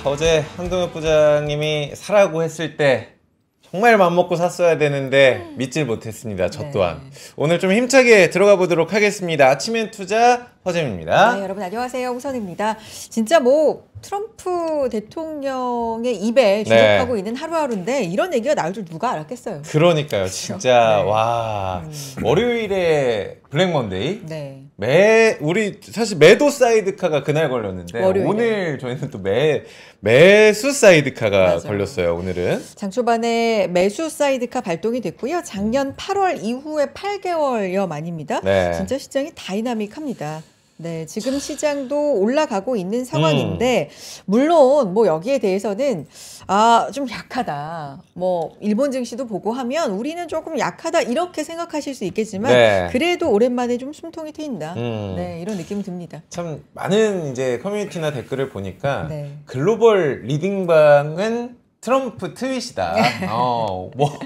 어제 한동혁 부장님이 사라고 했을 때 정말 맘먹고 샀어야 되는데 믿질 못했습니다. 저 또한. 오늘 좀 힘차게 들어가 보도록 하겠습니다. 아침엔 투자 허재입니다. 네, 여러분 안녕하세요. 홍선입니다. 진짜 뭐 트럼프 대통령의 입에 주목하고 있는 하루하루인데 이런 얘기가 나올 줄 누가 알았겠어요. 그러니까요. 진짜 와 월요일에 블랙먼데이. 우리 사실 매도 사이드카가 그날 걸렸는데 월요일에. 오늘 저희는 또 매수 사이드카가 걸렸어요. 오늘은 장 초반에 매수 사이드카 발동이 됐고요. 작년 8월 이후에 8개월여 만입니다. 진짜 시장이 다이나믹합니다. 네, 지금 시장도 올라가고 있는 상황인데 물론 뭐 여기에 대해서는 좀 약하다. 뭐 일본 증시도 보고 하면 우리는 조금 약하다 이렇게 생각하실 수 있겠지만 그래도 오랜만에 좀 숨통이 트인다. 네, 이런 느낌이 듭니다. 참 많은 이제 커뮤니티나 댓글을 보니까 글로벌 리딩방은 트럼프 트윗이다. 뭐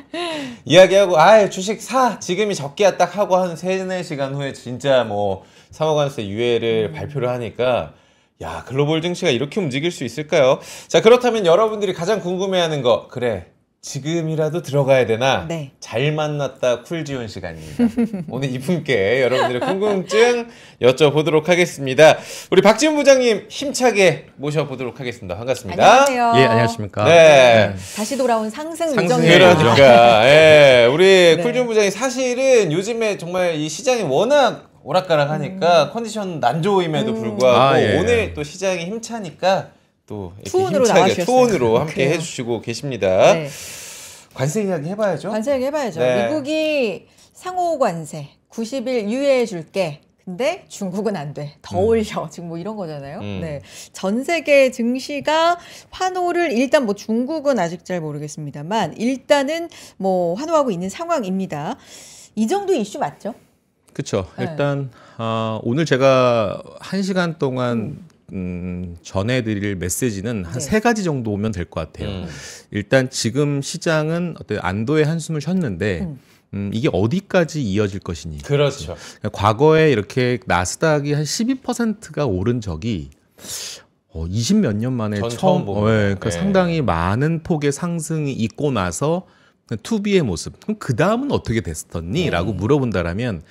이야기하고 주식 사 지금이 적기야 딱 하고 한 3-4시간 후에 진짜 뭐 3억 원세 유예를 발표를 하니까 야 글로벌 증시가 이렇게 움직일 수 있을까요? 자 그렇다면 여러분들이 가장 궁금해하는 거 그래 지금이라도 들어가야 되나? 잘 만났다 쿨지온 시간입니다. 오늘 이분께 여러분들의 궁금증 여쭤보도록 하겠습니다. 우리 박지훈 부장님 힘차게 모셔보도록 하겠습니다. 반갑습니다. 안녕하세요. 예, 안녕하십니까. 다시 돌아온 상승 요정이에요. 그러니까 우리 쿨지온 부장님 사실은 요즘에 정말 이 시장이 워낙 오락가락하니까 컨디션 난조임에도 불구하고 오늘 또 시장이 힘차니까 또 투혼으로 힘차게 투혼으로 함께 해주시고 계십니다. 관세 이야기 해봐야죠. 관세 이야기 해봐야죠. 미국이 상호 관세 90일 유예해 줄게. 근데 중국은 안 돼. 더 올려. 지금 뭐 이런 거잖아요. 전 세계 증시가 환호를 일단 뭐 중국은 아직 잘 모르겠습니다만 일단은 뭐 환호하고 있는 상황입니다. 이 정도 이슈 맞죠? 그렇죠. 일단 오늘 제가 1시간 동안 전해드릴 메시지는 한 3가지 정도 오면 될 것 같아요. 일단 지금 시장은 어떤 안도의 한숨을 쉬었는데 이게 어디까지 이어질 것이니. 그렇죠. 과거에 이렇게 나스닥이 한 12%가 오른 적이 20몇 년 만에 처음 그러니까 상당히 많은 폭의 상승이 있고 나서 투비의 모습. 그럼 그 다음은 어떻게 됐었니? 라고 물어본다라면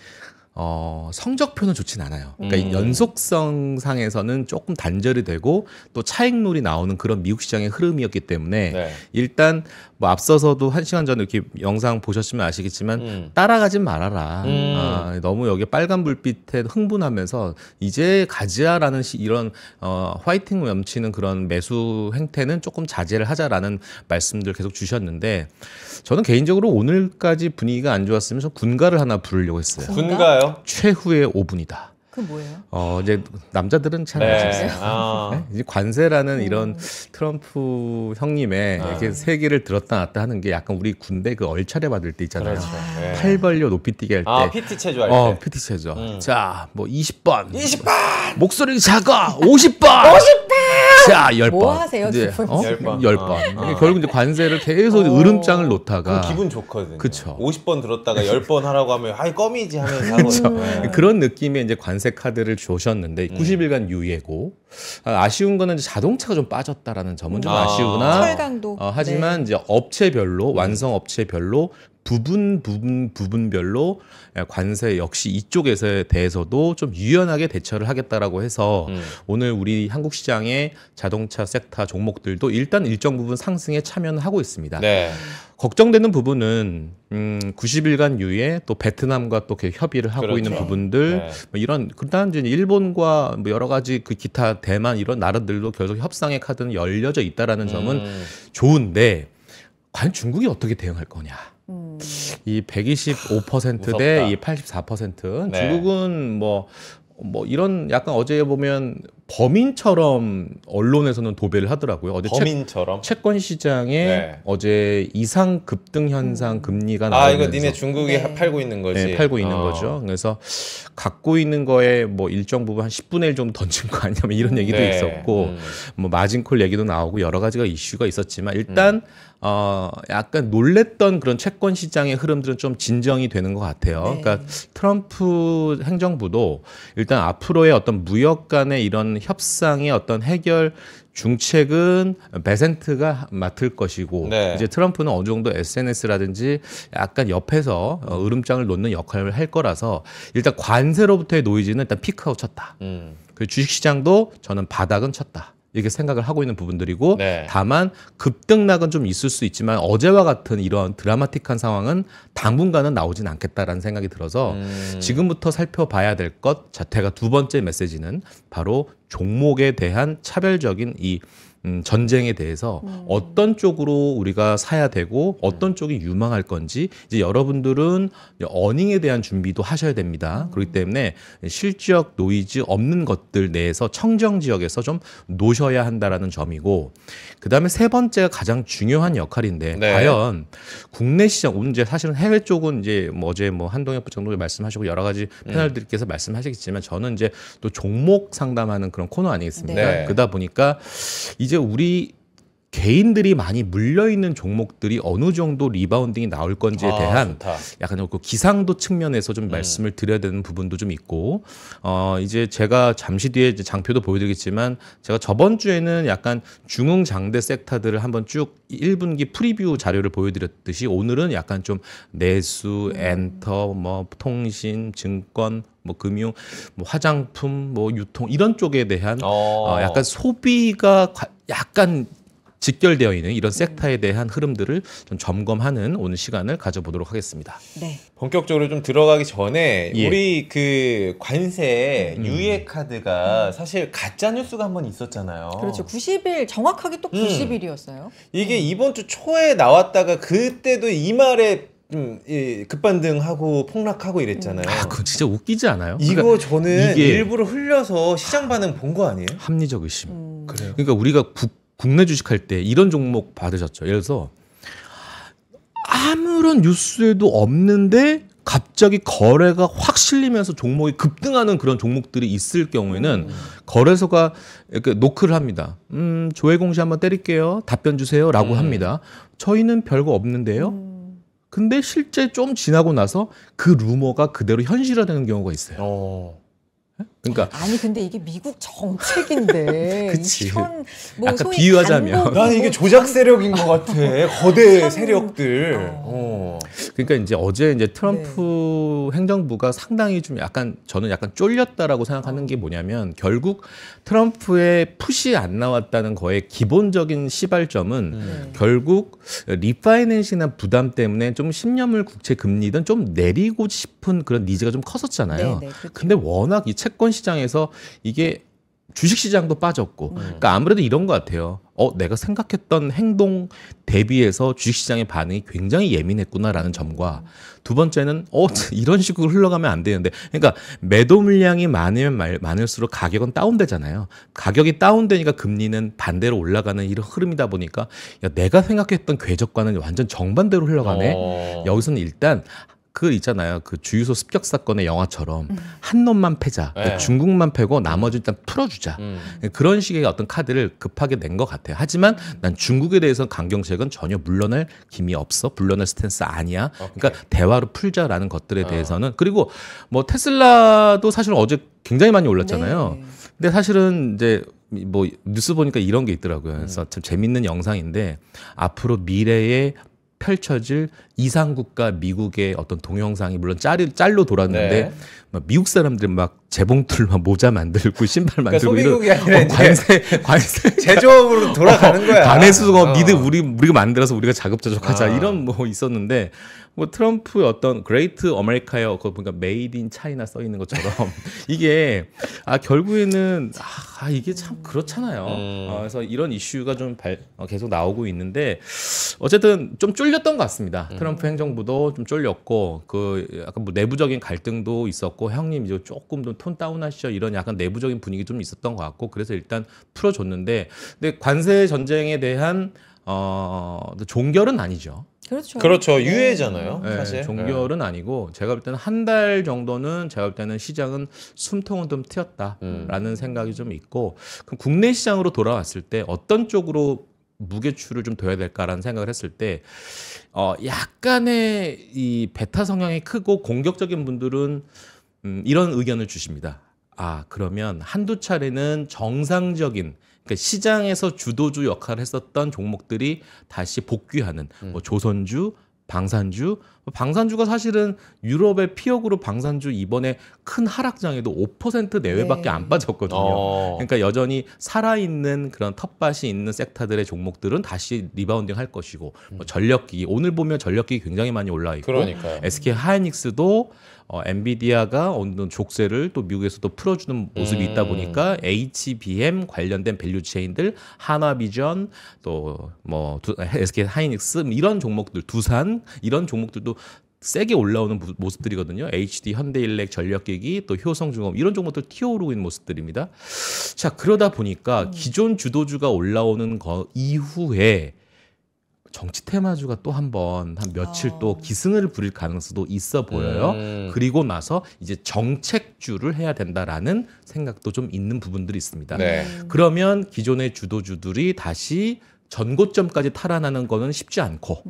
성적표는 좋진 않아요. 그러니까 연속성 상에서는 조금 단절이 되고 또 차익률이 나오는 그런 미국 시장의 흐름이었기 때문에 일단 뭐 앞서서도 1시간 전에 이렇게 영상 보셨으면 아시겠지만 따라가진 말아라. 너무 여기 빨간 불빛에 흥분하면서 이제 가지야라는 이런 화이팅 넘치는 그런 매수 행태는 조금 자제를 하자라는 말씀들 계속 주셨는데 저는 개인적으로 오늘까지 분위기가 안 좋았으면 저 군가를 하나 부르려고 했어요. 군가요? 최후의 5분이다. 그 뭐예요? 이제 남자들은 잘 아시죠. 이제 관세라는 이런 트럼프 형님의 이렇게 세기를 들었다 놨다 하는 게 약간 우리 군대 그 얼차려 받을 때 있잖아요. 팔 벌려 높이 뛰게 할 때. PT 체조 할 때. PT 체조. 자, 뭐 20번. 목소리 작아. 50번. 자, 10번. 뭐 하세요, 이제, 10번? 10번. 결국 이제 관세를 계속 으름장을 놓다가. 기분 좋거든요. 그쵸. 50번 들었다가 10번 하라고 하면 아이 껌이지 하면서 하거든요. 그런 느낌의 이제 관세 카드를 주셨는데 90일간 유예고 아쉬운 거는 이제 자동차가 좀 빠졌다라는 점은 좀 아쉬우나 철강도. 하지만 이제 업체별로 완성 업체별로 부분별로 관세 역시 이쪽에 대해서도 좀 유연하게 대처를 하겠다라고 해서 오늘 우리 한국 시장의 자동차 섹터 종목들도 일단 일정 부분 상승에 참여는 하고 있습니다. 걱정되는 부분은 90일간 유예 또 베트남과 또 협의를 하고 있는 부분들 뭐 이런 그다음 이제 일본과 뭐 여러 가지 그 기타 대만 이런 나라들도 계속 협상의 카드는 열려져 있다라는 점은 좋은데 과연 중국이 어떻게 대응할 거냐? 이 125% 대 이 84%. 중국은 뭐 이런 약간 어제 보면 범인처럼 언론에서는 도배를 하더라고요. 어제 범인처럼? 채권 시장에 어제 이상 급등 현상 금리가 나오면서 이거 니네 중국이 팔고 있는 거지. 팔고 있는 거죠. 그래서 갖고 있는 거에 뭐 일정 부분 한 10분의 1 정도 던진 거 아니냐 이런 얘기도 있었고 뭐 마진콜 얘기도 나오고 여러 가지가 이슈가 있었지만 일단 약간 놀랬던 그런 채권 시장의 흐름들은 좀 진정이 되는 것 같아요. 그러니까 트럼프 행정부도 일단 앞으로의 어떤 무역 간의 이런 협상의 어떤 해결 중책은 베센트가 맡을 것이고 네. 이제 트럼프는 어느 정도 SNS라든지 약간 옆에서 으름장을 놓는 역할을 할 거라서 일단 관세로부터의 노이즈는 일단 피크아웃 쳤다. 그리고 주식시장도 저는 바닥은 쳤다. 이렇게 생각을 하고 있는 부분들이고 네. 다만 급등락은 좀 있을 수 있지만 어제와 같은 이런 드라마틱한 상황은 당분간은 나오진 않겠다라는 생각이 들어서 지금부터 살펴봐야 될 것 자체가 두 번째 메시지는 바로 종목에 대한 차별적인 이 전쟁에 대해서 어떤 쪽으로 우리가 사야 되고 어떤 쪽이 유망할 건지 이제 여러분들은 어닝에 대한 준비도 하셔야 됩니다. 그렇기 때문에 실적 노이즈 없는 것들 내에서 청정 지역에서 좀 놓으셔야 한다라는 점이고 그다음에 세 번째가 가장 중요한 역할인데 네. 과연 국내 시장 오늘 이제 사실은 해외 쪽은 이제 뭐 어제 뭐 한동혁 부총리 말씀하시고 여러 가지 패널들께서 말씀하시겠지만 저는 이제 또 종목 상담하는 그런 코너 아니겠습니까? 네. 그러다 보니까 이제 우리 개인들이 많이 물려있는 종목들이 어느 정도 리바운딩이 나올 건지에 대한 좋다. 약간 그 기상도 측면에서 좀 말씀을 드려야 되는 부분도 좀 있고 이제 제가 잠시 뒤에 이제 장표도 보여드리겠지만 제가 저번 주에는 약간 중흥장대 섹터들을 한번 쭉 1분기 프리뷰 자료를 보여드렸듯이 오늘은 약간 좀 내수, 엔터, 뭐 통신, 증권, 뭐 금융, 뭐 화장품, 뭐 유통 이런 쪽에 대한 약간 소비가 약간 직결되어 있는 이런 섹터에 대한 흐름들을 좀 점검하는 오늘 시간을 가져보도록 하겠습니다. 네. 본격적으로 좀 들어가기 전에 예. 우리 그 관세 유예 카드가 사실 가짜 뉴스가 한 번 있었잖아요. 그렇죠. 90일 정확하게 또 90일이었어요. 이게 이번 주 초에 나왔다가 그때도 이 말에 좀 급반등하고 폭락하고 이랬잖아요. 아, 그거 진짜 웃기지 않아요? 이거 그러니까 저는 이게 일부러 흘려서 시장 반응 본 거 아니에요? 합리적 의심. 그래요. 그러니까 우리가 국내 주식할 때 이런 종목 받으셨죠. 예를 들어서 아무런 뉴스에도 없는데 갑자기 거래가 확 실리면서 종목이 급등하는 그런 종목들이 있을 경우에는 거래소가 이렇게 노크를 합니다. 조회 공시 한번 때릴게요. 답변 주세요라고 합니다. 저희는 별거 없는데요. 근데 실제 좀 지나고 나서 그 루머가 그대로 현실화되는 경우가 있어요. 그러니까 아니 근데 이게 미국 정책인데 그치. 이런 뭐 아까 소위 비유하자면 간부, 난 이게 조작 세력인 것 같아. 거대 세력들. 그러니까 이제 어제 이제 트럼프 행정부가 상당히 좀 약간 저는 약간 쫄렸다라고 생각하는 게 뭐냐면 결국 트럼프의 푸시 안 나왔다는 거의 기본적인 시발점은 결국 리파이낸싱이나 부담 때문에 좀 10년물 국채 금리든 좀 내리고 싶은 그런 니즈가 좀 컸었잖아요. 그렇죠. 근데 워낙 이 채권 시장에서 이게 주식 시장도 빠졌고, 그러니까 아무래도 이런 것 같아요. 내가 생각했던 행동 대비해서 주식 시장의 반응이 굉장히 예민했구나라는 점과 두 번째는 이런 식으로 흘러가면 안 되는데, 그러니까 매도 물량이 많으면 많을수록 가격은 다운되잖아요. 가격이 다운되니까 금리는 반대로 올라가는 이런 흐름이다 보니까 야, 내가 생각했던 궤적과는 완전 정반대로 흘러가네. 여기서는 일단 그 있잖아요. 그 주유소 습격 사건의 영화처럼 한 놈만 패자. 그러니까 중국만 패고 나머지 일단 풀어주자. 그런 식의 어떤 카드를 급하게 낸 것 같아요. 하지만 난 중국에 대해서 강경책은 전혀 물러날 김이 없어. 물러날 스탠스 아니야. 그러니까 대화로 풀자라는 것들에 대해서는. 그리고 뭐 테슬라도 사실 어제 굉장히 많이 올랐잖아요. 네. 근데 사실은 이제 뭐 뉴스 보니까 이런 게 있더라고요. 그래서 참 재밌는 영상인데 앞으로 미래에 펼쳐질 이상국가 미국의 어떤 동영상이 물론 짤로 돌았는데 막 미국 사람들 막 재봉틀 막 모자 만들고 신발 만들고 그러니까 이런 소비국이 아니라 관세 제조업으로 돌아가는 거야. 관해수가 우리가 만들어서 우리가 자급자족하자 이런 뭐 있었는데 뭐 트럼프의 어떤 그레이트 아메리카요 그거 보니까 메이드 인 차이나 써 있는 것처럼 이게 결국에는 이게 참 그렇잖아요. 그래서 이런 이슈가 좀 계속 나오고 있는데 어쨌든 좀 쫄렸던 것 같습니다. 트럼프 행정부도 좀 쫄렸고 그 약간 뭐 내부적인 갈등도 있었고 형님 이제 조금 더 톤 다운하시죠 이런 약간 내부적인 분위기 좀 있었던 것 같고 그래서 일단 풀어줬는데 근데 관세 전쟁에 대한 종결은 아니죠. 그렇죠. 유예잖아요. 네, 사실. 종결은 아니고 제가 볼 때는 한 달 정도는 제가 볼 때는 시장은 숨통은 좀 트였다라는 생각이 좀 있고 그럼 국내 시장으로 돌아왔을 때 어떤 쪽으로 무게추를 좀 둬야 될까라는 생각을 했을 때 약간의 이 베타 성향이 크고 공격적인 분들은 이런 의견을 주십니다. 그러면 한두 차례는 정상적인 그러니까 시장에서 주도주 역할을 했었던 종목들이 다시 복귀하는 뭐 조선주, 방산주가 사실은 유럽의 피어그룹 방산주 이번에 큰 하락장에도 5% 내외밖에 안 빠졌거든요. 그러니까 여전히 살아있는 그런 텃밭이 있는 섹터들의 종목들은 다시 리바운딩 할 것이고 뭐 전력기기 오늘 보면 전력기기 굉장히 많이 올라 있고 그러니까요. SK 하이닉스도 엔비디아가 어느 정도 족쇄를 또 미국에서도 풀어주는 모습이 있다 보니까 HBM 관련된 밸류체인들 한화비전 또 뭐 SK 하이닉스 이런 종목들 두산 이런 종목들도 세게 올라오는 모습들이거든요. HD, 현대일렉, 전력기기, 또 효성중공업 이런 종목들 튀어오르고 있는 모습들입니다. 자 그러다 보니까 기존 주도주가 올라오는 거 이후에 정치 테마주가 또 한 며칠 또 기승을 부릴 가능성도 있어 보여요. 그리고 나서 이제 정책주를 해야 된다라는 생각도 좀 있는 부분들이 있습니다. 네. 그러면 기존의 주도주들이 다시 전고점까지 탈환하는 거는 쉽지 않고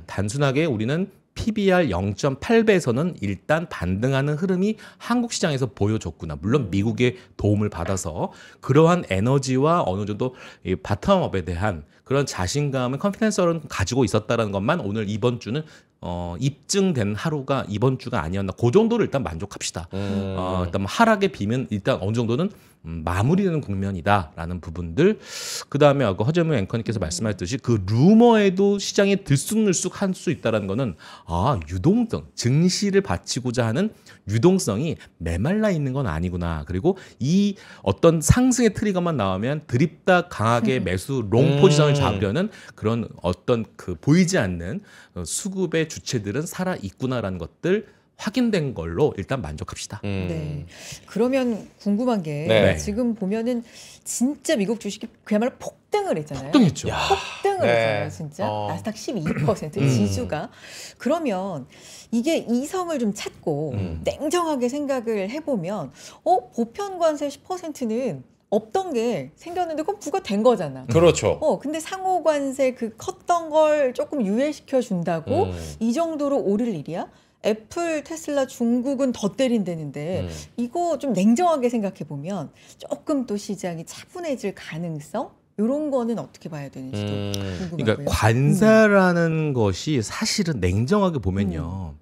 단순하게 우리는 PBR 0.8배에서는 일단 반등하는 흐름이 한국 시장에서 보여줬구나. 물론 미국의 도움을 받아서 그러한 에너지와 어느 정도 이 바텀업에 대한 그런 자신감을 컨피던스를 가지고 있었다는 것만 오늘 이번 주는 입증된 하루가 이번 주가 아니었나. 그 정도를 일단 만족합시다. 일단 하락의 비면 일단 어느 정도는 마무리되는 국면이다라는 부분들. 그다음에 아까 허재무 앵커님께서 말씀하셨듯이 그 루머에도 시장에 들쑥날쑥 할 수 있다는 거는 유동성, 증시를 바치고자 하는 유동성이 메말라 있는 건 아니구나. 그리고 이 어떤 상승의 트리거만 나오면 드립다 강하게 매수 롱 포지션을 잡으려는 그런 어떤 그 보이지 않는 수급의 주체들은 살아 있구나라는 것들 확인된 걸로 일단 만족합시다. 네. 그러면 궁금한 게 지금 보면은 진짜 미국 주식이 그야말로 폭등을 했잖아요. 폭등했죠. 폭등을 했잖아요, 진짜. 나스닥 12% 지수가. 그러면 이게 이성을 좀 찾고 냉정하게 생각을 해보면 보편관세 10%는 없던 게 생겼는데 그건 부과된 거잖아. 그렇죠. 근데 상호관세 그 컸던 걸 조금 유예시켜 준다고 이 정도로 오를 일이야? 애플, 테슬라, 중국은 더 때린다는데 이거 좀 냉정하게 생각해 보면 조금 또 시장이 차분해질 가능성? 이런 거는 어떻게 봐야 되는지도 궁금하고요. 그러니까 관사라는 것이 사실은 냉정하게 보면요.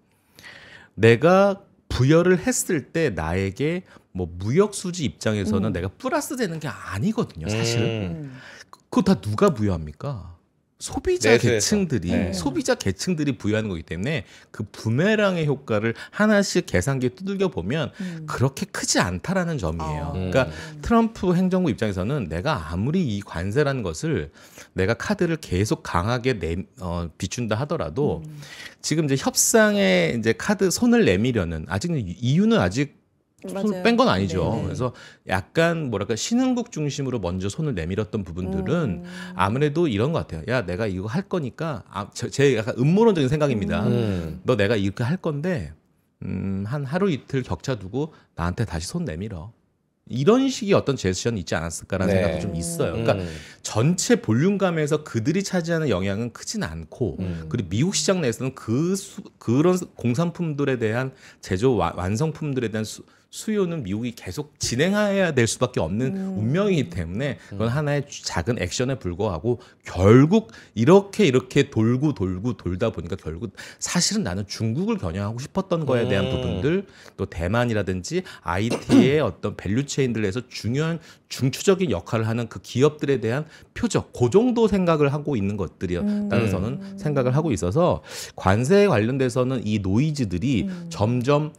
내가 부여를 했을 때 나에게 뭐 무역 수지 입장에서는 내가 플러스 되는 게 아니거든요. 사실은. 그거 다 누가 부여합니까? 소비자 계층들이 부여하는 거기 때문에 그 부메랑의 효과를 하나씩 계산기에 두들겨 보면 그렇게 크지 않다라는 점이에요. 그러니까 트럼프 행정부 입장에서는 내가 아무리 이 관세라는 것을 내가 카드를 계속 강하게 비춘다 하더라도 지금 이제 협상에 이제 카드 손을 내밀려는 이유는 아직 손을 뺀 건 아니죠. 네네. 그래서 약간 뭐랄까 신흥국 중심으로 먼저 손을 내밀었던 부분들은 아무래도 이런 것 같아요. 야, 내가 이거 할 거니까 제 약간 음모론적인 생각입니다. 너 내가 이렇게 할 건데 한 하루 이틀 격차 두고 나한테 다시 손 내밀어. 이런 식의 어떤 제스처는 있지 않았을까라는 생각도 좀 있어요. 그러니까 전체 볼륨감에서 그들이 차지하는 영향은 크진 않고 그리고 미국 시장 내에서는 그런 공산품들에 대한 제조 완성품들에 대한 수요는 미국이 계속 진행해야 될 수밖에 없는 운명이기 때문에 그건 하나의 작은 액션에 불과하고 결국 이렇게 돌고 돌다 보니까 결국 사실은 나는 중국을 겨냥하고 싶었던 거에 대한 부분들 또 대만이라든지 IT의 어떤 밸류체인들에서 중요한 중추적인 역할을 하는 그 기업들에 대한 표적 그 정도 생각을 하고 있는 것들이라는 저는 생각을 하고 있어서 관세에 관련돼서는 이 노이즈들이 점점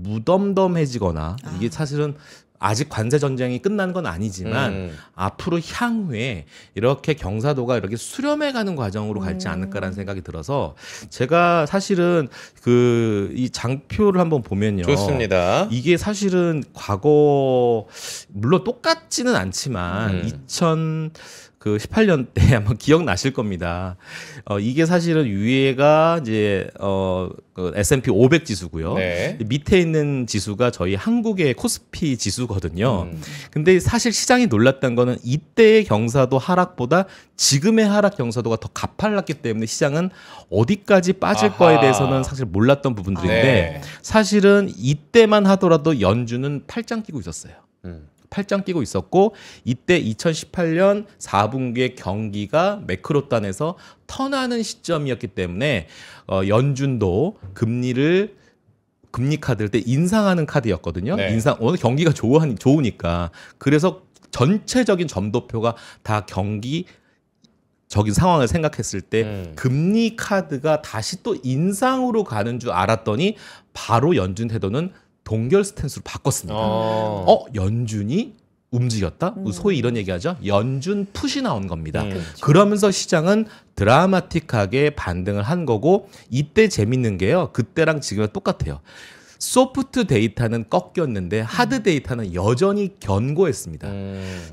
무덤덤해지거나 이게 사실은 아직 관세 전쟁이 끝난 건 아니지만 앞으로 향후에 이렇게 경사도가 이렇게 수렴해가는 과정으로 갈지 않을까라는 생각이 들어서 제가 사실은 이 장표를 한번 보면요. 좋습니다. 이게 사실은 과거 물론 똑같지는 않지만 18년대 아마 기억나실 겁니다. 이게 사실은 위에가 이제 S&P 500 지수고요. 네. 밑에 있는 지수가 저희 한국의 코스피 지수거든요. 근데 사실 시장이 놀랐던 거는 이때의 경사도 하락보다 지금의 하락 경사도가 더 가팔랐기 때문에 시장은 어디까지 빠질 거에 대해서는 사실 몰랐던 부분들인데 사실은 이때만 하더라도 연준은 팔짱 끼고 있었어요. 팔짱 끼고 있었고 이때 2018년 4분기에 경기가 매크로단에서 턴하는 시점이었기 때문에 연준도 금리 카드를 때 인상하는 카드였거든요. 네. 오늘 경기가 좋으니까. 그래서 전체적인 점도표가 다 경기적인 상황을 생각했을 때 금리 카드가 다시 또 인상으로 가는 줄 알았더니 바로 연준 태도는 동결 스탠스로 바꿨습니다. 연준이 움직였다? 소위 이런 얘기하죠. 연준 풋이 나온 겁니다. 그러면서 시장은 드라마틱하게 반등을 한 거고 이때 재밌는 게요. 그때랑 지금은 똑같아요. 소프트 데이터는 꺾였는데 하드 데이터는 여전히 견고했습니다.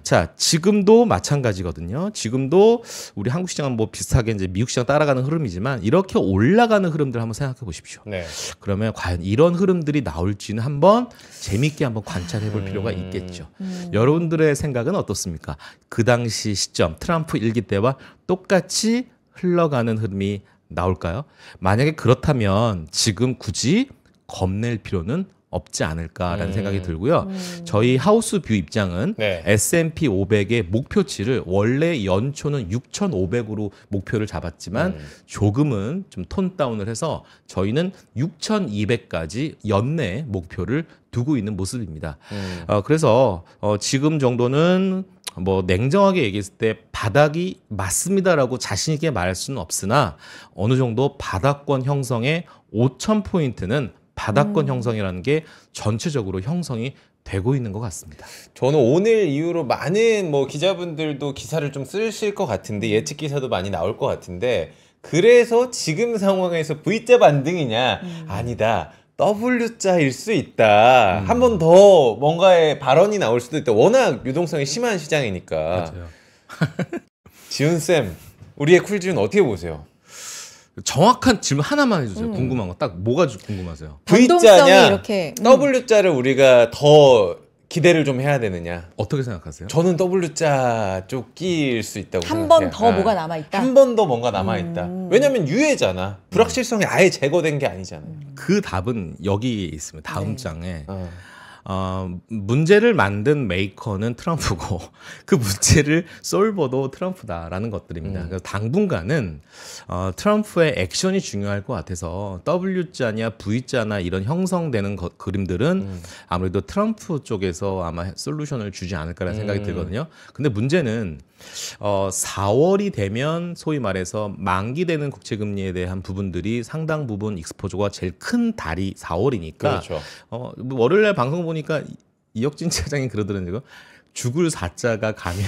자, 지금도 마찬가지거든요. 지금도 우리 한국 시장은 뭐 비슷하게 이제 미국 시장 따라가는 흐름이지만 이렇게 올라가는 흐름들 한번 생각해 보십시오. 네. 그러면 과연 이런 흐름들이 나올지는 한번 재밌게 한번 관찰해 볼 필요가 있겠죠. 여러분들의 생각은 어떻습니까? 그 당시 시점 트럼프 일기 때와 똑같이 흘러가는 흐름이 나올까요? 만약에 그렇다면 지금 굳이 겁낼 필요는 없지 않을까라는 생각이 들고요. 저희 하우스 뷰 입장은 네. S&P 500의 목표치를 원래 연초는 6,500으로 목표를 잡았지만 조금은 좀 톤 다운을 해서 저희는 6,200까지 연내 목표를 두고 있는 모습입니다. 그래서 지금 정도는 뭐 냉정하게 얘기했을 때 바닥이 맞습니다라고 자신 있게 말할 수는 없으나 어느 정도 바닥권 형성의 5,000포인트는 바닥권 형성이라는 게 전체적으로 형성이 되고 있는 것 같습니다. 저는 오늘 이후로 많은 뭐 기자분들도 기사를 좀 쓰실 것 같은데 예측 기사도 많이 나올 것 같은데 그래서 지금 상황에서 V자 반등이냐? 아니다. W자일 수 있다. 한 번 더 뭔가의 발언이 나올 수도 있다. 워낙 유동성이 심한 시장이니까. 맞아요. 지훈쌤, 우리의 쿨지훈 어떻게 보세요? 정확한 질문 하나만 해주세요. 궁금한 거 딱 뭐가 궁금하세요? V자냐 이렇게, W자를 우리가 더 기대를 좀 해야 되느냐? 어떻게 생각하세요? 저는 W자 쪽 끼일 수 있다고 한 생각해요. 번 더 뭐가 남아있다? 한 번 더 뭔가 남아있다. 왜냐면 유예잖아. 불확실성이 아예 제거된 게 아니잖아. 그 답은 여기 있습니다. 다음 장에. 문제를 만든 메이커는 트럼프고 그 문제를 솔버도 트럼프다라는 것들입니다. 그래서 당분간은 트럼프의 액션이 중요할 것 같아서 W자냐 V자나 이런 형성되는 그림들은 아무래도 트럼프 쪽에서 아마 솔루션을 주지 않을까라는 생각이 들거든요. 근데 문제는 4월이 되면 소위 말해서 만기되는 국채금리에 대한 부분들이 상당 부분 익스포저가 제일 큰 달이 4월이니까 그렇죠. 월요일날 방송 보니까 이혁진 차장이 그러더라고요. 죽을 4자가 가면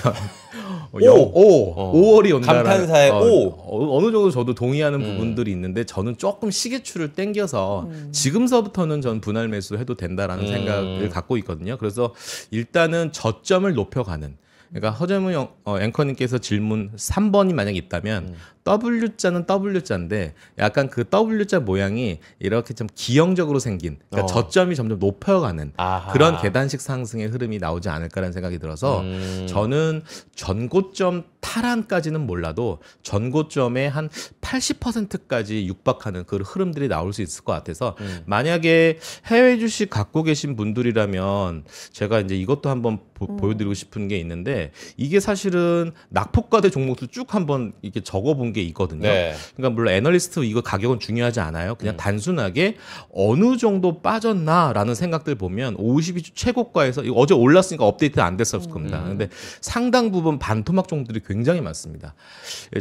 5월이 온다라는 감탄사의 5. 어느 정도 저도 동의하는 부분들이 있는데 저는 조금 시계추를 땡겨서 지금서부터는 전 분할 매수해도 된다라는 생각을 갖고 있거든요. 그래서 일단은 저점을 높여가는 그러니까 허재무 앵커님께서 질문 3번이 만약에 있다면 W자는 W자인데 약간 그 W자 모양이 이렇게 좀 기형적으로 생긴 그러니까 저점이 점점 높여가는 그런 계단식 상승의 흐름이 나오지 않을까라는 생각이 들어서 저는 전고점 탈환까지는 몰라도 전고점의 한 80%까지 육박하는 그 흐름들이 나올 수 있을 것 같아서 만약에 해외 주식 갖고 계신 분들이라면 제가 이제 이것도 한번 보여드리고 싶은 게 있는데 이게 사실은 낙폭과대 종목도 쭉 한번 이렇게 적어본 게 있거든요. 네. 그러니까 물론 애널리스트 이거 가격은 중요하지 않아요. 그냥 단순하게 어느 정도 빠졌나라는 생각들 보면 52주 최고가에서 이거 어제 올랐으니까 업데이트 안 됐을 겁니다. 근데 상당 부분 반토막 종목들이 굉장히 많습니다.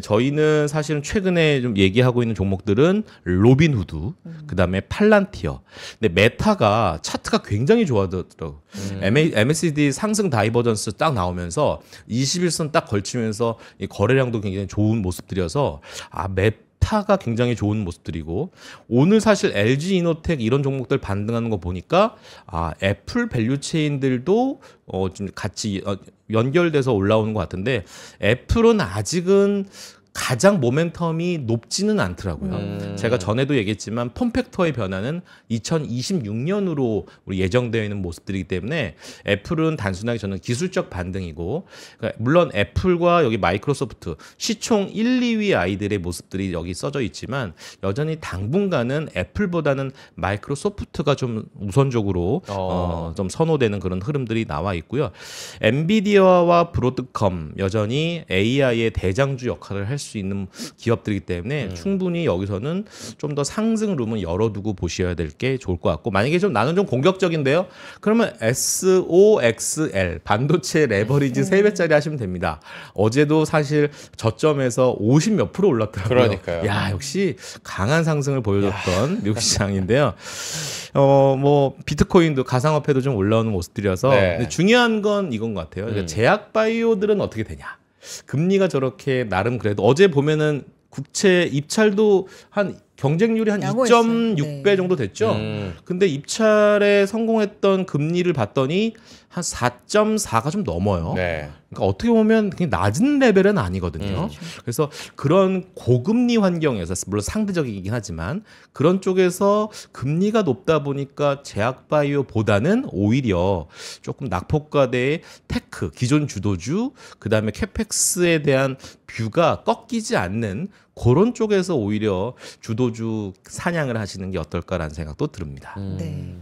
저희는 사실은 최근에 좀 얘기하고 있는 종목들은 로빈후드, 그다음에 팔란티어. 근데 메타가 차트가 굉장히 좋아졌더라고요. MACD 상승 다이버전스 딱 나오면서 21선 딱 걸치면서 이 거래량도 굉장히 좋은 모습들이어서 메타가 굉장히 좋은 모습들이고 오늘 사실 LG이노텍 이런 종목들 반등하는 거 보니까 애플 밸류체인들도 좀 같이 연결돼서 올라오는 것 같은데 애플은 아직은 가장 모멘텀이 높지는 않더라고요. 제가 전에도 얘기했지만 폼팩터의 변화는 2026년으로 우리 예정되어 있는 모습들이기 때문에 애플은 단순하게 저는 기술적 반등이고, 그러니까 물론 애플과 여기 마이크로소프트 시총 1, 2위 아이들의 모습들이 여기 써져 있지만 여전히 당분간은 애플보다는 마이크로소프트가 좀 우선적으로 좀 선호되는 그런 흐름들이 나와 있고요. 엔비디아와 브로드컴 여전히 AI의 대장주 역할을 할 수 있는 기업들이기 때문에 충분히 여기서는 좀 더 상승 룸은 열어두고 보셔야 될 게 좋을 것 같고, 만약에 좀 나는 좀 공격적인데요, 그러면 SOXL 반도체 레버리지 3배짜리 하시면 됩니다. 어제도 사실 저점에서 50 몇 프로 올랐더라고요. 그러니까요. 야, 역시 강한 상승을 보여줬던 미국 시장인데요. 뭐 비트코인도 가상화폐도 좀 올라오는 모습들이어서 네. 근데 중요한 건 이건 것 같아요. 그러니까 제약 바이오들은 어떻게 되냐? 금리가 저렇게 나름 그래도 어제 보면은 국채 입찰도 한 경쟁률이 한 2.6배 네. 정도 됐죠. 근데 입찰에 성공했던 금리를 봤더니 한 4.4가 좀 넘어요. 네. 그러니까 어떻게 보면 그냥 낮은 레벨은 아니거든요. 그래서 그런 고금리 환경에서, 물론 상대적이긴 하지만 그런 쪽에서 금리가 높다 보니까 제약바이오보다는 오히려 조금 낙폭과대의 테크, 기존 주도주, 그다음에 캐펙스에 대한 뷰가 꺾이지 않는 그런 쪽에서 오히려 주도주 사냥을 하시는 게 어떨까라는 생각도 듭니다. 네.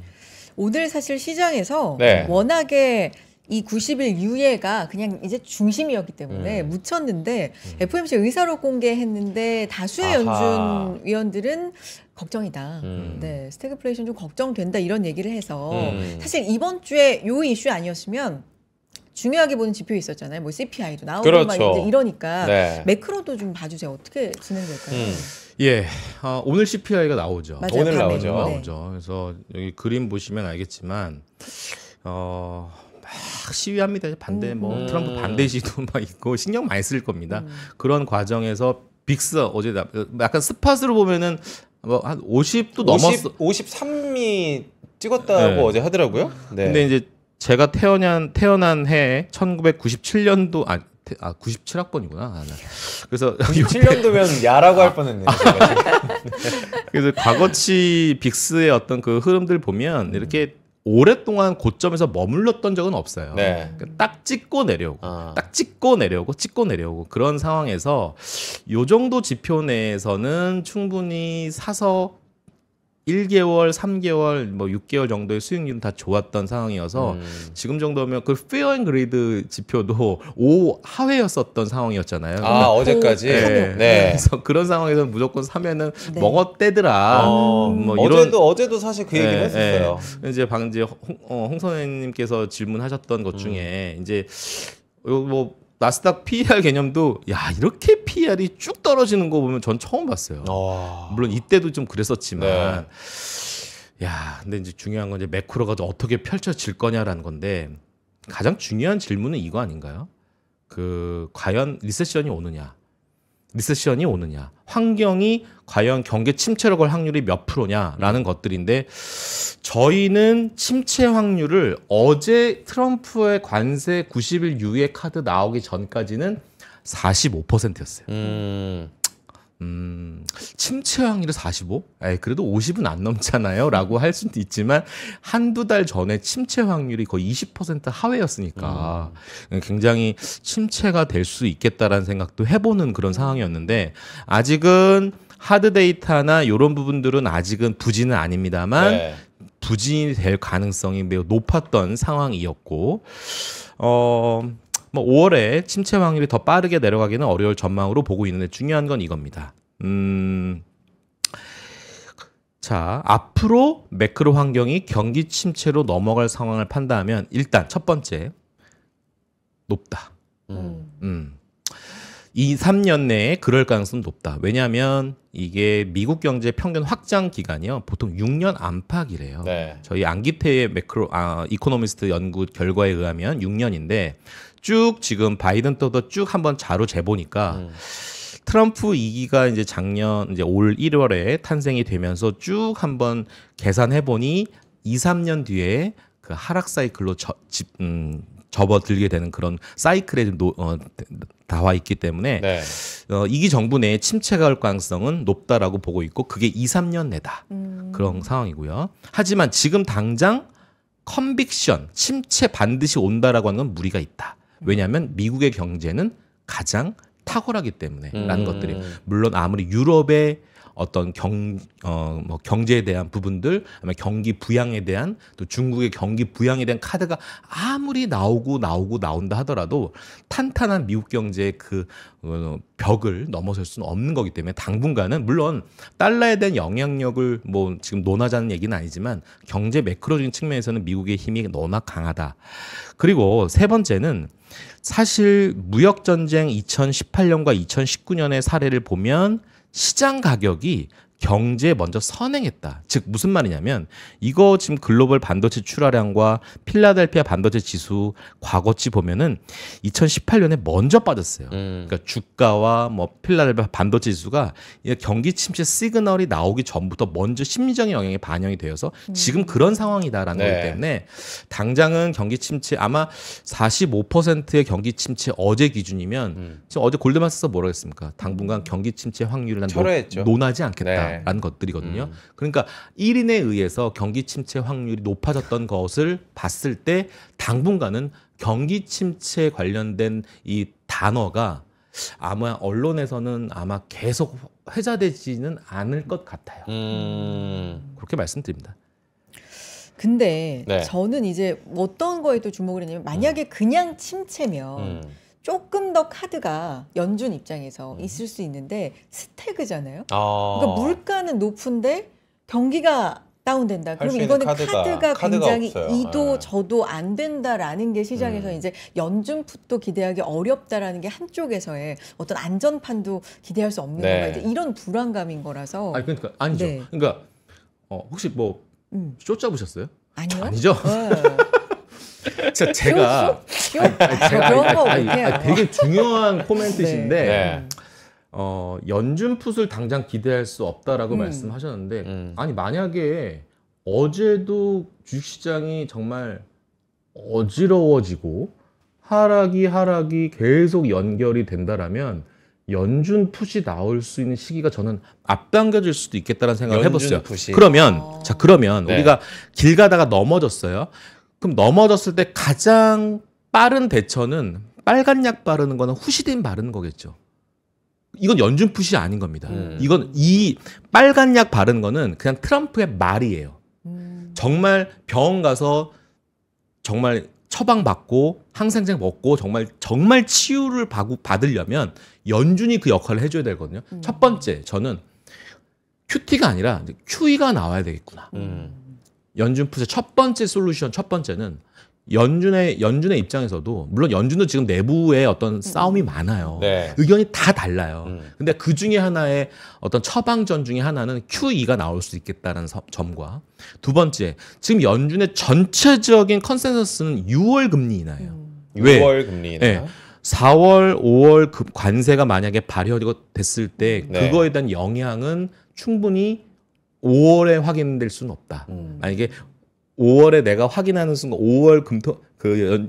오늘 사실 시장에서 네. 워낙에 이 90일 유예가 그냥 이제 중심이었기 때문에 묻혔는데 FOMC 의사록 공개했는데 다수의 연준 위원들은 걱정이다. 네, 스태그플레이션 좀 걱정된다 이런 얘기를 해서 사실 이번 주에 요 이슈 아니었으면 중요하게 보는 지표 있었잖아요. 뭐 CPI도 나오고 그렇죠. 막 이제 이러니까 네. 매크로도 좀 봐주세요. 어떻게 진행될까요? 예, 오늘 CPI가 나오죠. 맞아요, 오늘 밤에. 나오죠. 네. 그래서 여기 그림 보시면 알겠지만 막 시위합니다. 반대 뭐 트럼프 반대 시도 막 있고 신경 많이 쓸 겁니다. 그런 과정에서 빅스 어제 약간 스팟으로 보면은 뭐 한 50도 넘었어. 53이 찍었다고 네. 어제 하더라고요. 네. 근데 이제 제가 태어난 해 1997년도 97학번이구나. 그래서 97년도면 야라고 할 뻔했네요. 그래서 과거치 빅스의 어떤 그 흐름들 보면 이렇게 오랫동안 고점에서 머물렀던 적은 없어요. 네. 딱 찍고 내려오고, 딱 찍고 내려오고 그런 상황에서 요 정도 지표 내에서는 충분히 사서 1개월, 3개월, 뭐 6개월 정도의 수익률은 다 좋았던 상황이어서 지금 정도면 그 페어 앤 그레이드 지표도 5 하회였었던 상황이었잖아요. 어제까지. 네. 네. 그래서 그런 상황에서 무조건 사면은 네. 먹었대더라. 뭐 이런 어제도 사실 그 얘기를 했었어요. 이제 방금 홍 선생님께서 질문하셨던 것 중에 이제 뭐 나스닥 PER 개념도 야 이렇게 PER이 쭉 떨어지는 거 보면 전 처음 봤어요. 물론 이때도 좀 그랬었지만 네. 야 근데 이제 중요한 건 이제 매크로가 어떻게 펼쳐질 거냐라는 건데 가장 중요한 질문은 이거 아닌가요? 과연 리세션이 오느냐, 환경이 과연 경기 침체로 갈 확률이 몇 프로냐라는 것들인데 저희는 침체 확률을 어제 트럼프의 관세 90일 유예 카드 나오기 전까지는 45%였어요. 침체 확률이 45? 그래도 50은 안 넘잖아요 라고 할 수도 있지만 한두 달 전에 침체 확률이 거의 20% 하회였으니까 굉장히 침체가 될 수 있겠다라는 생각도 해보는 그런 상황이었는데 아직은 하드 데이터나 이런 부분들은 아직은 부진은 아닙니다만 네. 부진이 될 가능성이 매우 높았던 상황이었고 뭐 5월에 침체 확률이 더 빠르게 내려가기는 어려울 전망으로 보고 있는데 중요한 건 이겁니다. 자, 앞으로 매크로 환경이 경기 침체로 넘어갈 상황을 판단하면 일단 첫 번째 높다. 2, 3년 내에 그럴 가능성은 높다. 왜냐하면 이게 미국 경제 평균 확장 기간이요. 보통 6년 안팎이래요. 네. 저희 안기태의 이코노미스트 연구 결과에 의하면 6년인데 쭉 지금 바이든 때도 쭉 한번 자료 재보니까 트럼프 2기가 이제 작년 이제 올 1월에 탄생이 되면서 쭉 한번 계산해 보니 2, 3년 뒤에 그 하락 사이클로 접어들게 되는 그런 사이클에 나와 있기 때문에 네. 2기 정부 내에 침체가 올 가능성은 높다라고 보고 있고 그게 2, 3년 내다 그런 상황이고요. 하지만 지금 당장 컨빅션, 침체 반드시 온다라고 하는 건 무리가 있다. 왜냐하면 미국의 경제는 가장 탁월하기 때문에 라는 것들이 물론 아무리 유럽의 어떤 경제에 대한 부분들, 아니면 경기 부양에 대한 또 중국의 경기 부양에 대한 카드가 아무리 나온다 하더라도 탄탄한 미국 경제의 그 벽을 넘어설 수는 없는 거기 때문에 당분간은 물론 달러에 대한 영향력을 뭐 지금 논하자는 얘기는 아니지만 경제 매크로적인 측면에서는 미국의 힘이 너무나 강하다. 그리고 세 번째는 사실 무역 전쟁 2018년과 2019년의 사례를 보면 시장 가격이 경제에 먼저 선행했다. 즉 무슨 말이냐면 이거 지금 글로벌 반도체 출하량과 필라델피아 반도체 지수 과거치 보면은 2018년에 먼저 빠졌어요. 그러니까 주가와 뭐 필라델피아 반도체 지수가 경기 침체 시그널이 나오기 전부터 먼저 심리적인 영향이 반영이 되어서 지금 그런 상황이다라는 거기 때문에 당장은 경기 침체 아마 45%의 경기 침체 어제 기준이면 지금 어제 골드만스에서 뭐라고 했습니까? 당분간 경기 침체 확률을 논하지 않겠다. 라는 것들이거든요. 그러니까 1인에 의해서 경기 침체 확률이 높아졌던 것을 봤을 때 당분간은 경기 침체 관련된 이 단어가 아마 언론에서는 아마 계속 회자되지는 않을 것 같아요. 그렇게 말씀드립니다. 근데 저는 이제 어떤 거에 또 주목을 했냐면 만약에 그냥 침체면 조금 더 카드가 연준 입장에서 있을 수 있는데 스태그잖아요. 그러니까 물가는 높은데 경기가 다운된다. 그럼 이거는 카드가 굉장히 없어요. 이도 저도 안 된다라는 게 시장에서 이제 연준 풋도 기대하기 어렵다라는 게 한쪽에서의 어떤 안전판도 기대할 수 없는 건가 이제 이런 불안감인 거라서. 아니 그러니까 아니죠. 그러니까 혹시 뭐 쇼 잡으셨어요? 아니요. 아니죠. 제가 되게 중요한 코멘트신데 연준 풋을 당장 기대할 수 없다라고 말씀하셨는데 아니 만약에 어제도 주식시장이 정말 어지러워지고 하락이 계속 연결이 된다라면 연준 풋이 나올 수 있는 시기가 저는 앞당겨질 수도 있겠다는 생각을 해봤어요. 그러면 우리가 길 가다가 넘어졌어요. 그럼 넘어졌을 때 가장 빠른 대처는 빨간 약 바르는 거는 후시딘 바르는 거겠죠. 이건 연준 풋이 아닌 겁니다. 이건 이 빨간 약 바르는 거는 그냥 트럼프의 말이에요. 정말 병원 가서 정말 처방받고 항생제 먹고 정말 치유를 받으려면 연준이 그 역할을 해줘야 되거든요. 첫 번째 저는 QT가 아니라 QE가 나와야 되겠구나. 연준 풋의 첫 번째 솔루션 첫 번째는 연준의 입장에서도 물론 연준도 지금 내부에 어떤 싸움이 많아요. 의견이 다 달라요. 근데 그 중에 하나의 어떤 처방전 중에 하나는 QE가 나올 수 있겠다는 점과 두 번째 지금 연준의 전체적인 컨센서스는 6월 금리 인하예요. 6월 금리 인하. 4월, 5월 관세가 만약에 발효됐을 때 그거에 대한 영향은 충분히 5월에 확인될 수는 없다. 만약에 5월에 내가 확인하는 순간 5월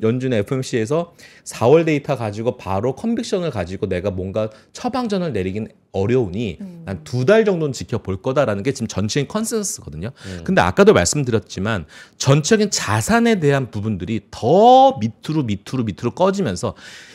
연준의 FOMC에서 4월 데이터 가지고 바로 컨빅션을 가지고 내가 뭔가 처방전을 내리긴 어려우니 한 2달 정도는 지켜볼 거다라는 게 지금 전체적인 컨센서스거든요. 근데 아까도 말씀드렸지만 전체적인 자산에 대한 부분들이 더 밑으로 꺼지면서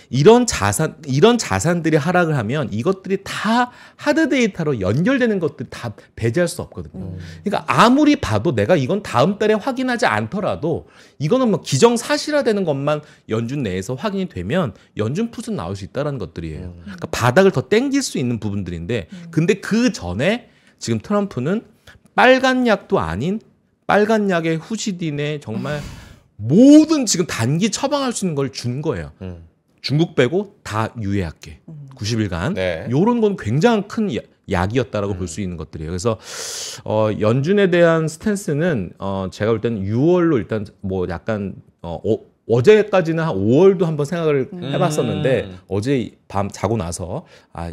이런 자산들이 하락을 하면 이것들이 다 하드 데이터로 연결되는 것들이 다 배제할 수 없거든요. 그러니까 아무리 봐도 내가 이건 다음 달에 확인하지 않더라도 이거는 뭐 기정사실화되는 것만 연준 내에서 확인이 되면 연준 풋은 나올 수 있다는 것들이에요. 그러니까 바닥을 더 땡길 수 있는 부분들인데 근데 그 전에 지금 트럼프는 빨간 약도 아닌 빨간 약의 후시딘에 정말 모든 지금 단기 처방할 수 있는 걸 준 거예요. 중국 빼고 다 유예할게. 90일간. 요런 건 굉장히 큰 약이었다라고 볼 수 있는 것들이에요. 그래서 연준에 대한 스탠스는 제가 볼 때는 6월로 일단 뭐 약간 어제까지는 한 5월도 한번 생각을 해봤었는데 어제 밤 자고 나서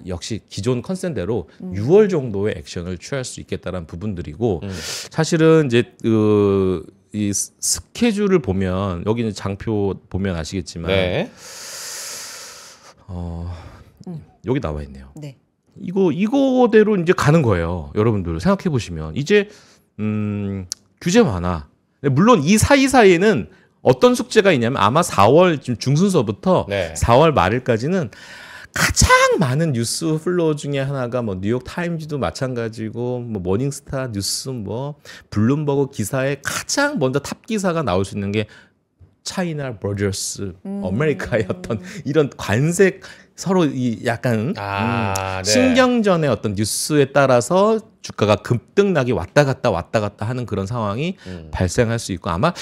역시 기존 컨센대로 6월 정도의 액션을 취할 수 있겠다는 부분들이고 사실은 이제 이 스케줄을 보면 여기는 장표 보면 아시겠지만 네. 여기 나와 있네요. 네. 이거대로 이제 가는 거예요. 여러분들 생각해 보시면 이제 규제 완화. 물론 이 사이사이에는 어떤 숙제가 있냐면 아마 4월 중순서부터 네. 4월 말일까지는 가장 많은 뉴스 플로우 중에 하나가 뭐 뉴욕 타임즈도 마찬가지고 뭐 모닝스타 뉴스 뭐 블룸버그 기사에 가장 먼저 탑 기사가 나올 수 있는 게 차이나 버저스 아메리카의 어떤 이런 관세 서로 이 약간 네. 신경전의 어떤 뉴스에 따라서 주가가 급등락이 왔다 갔다 하는 그런 상황이 발생할 수 있고 아마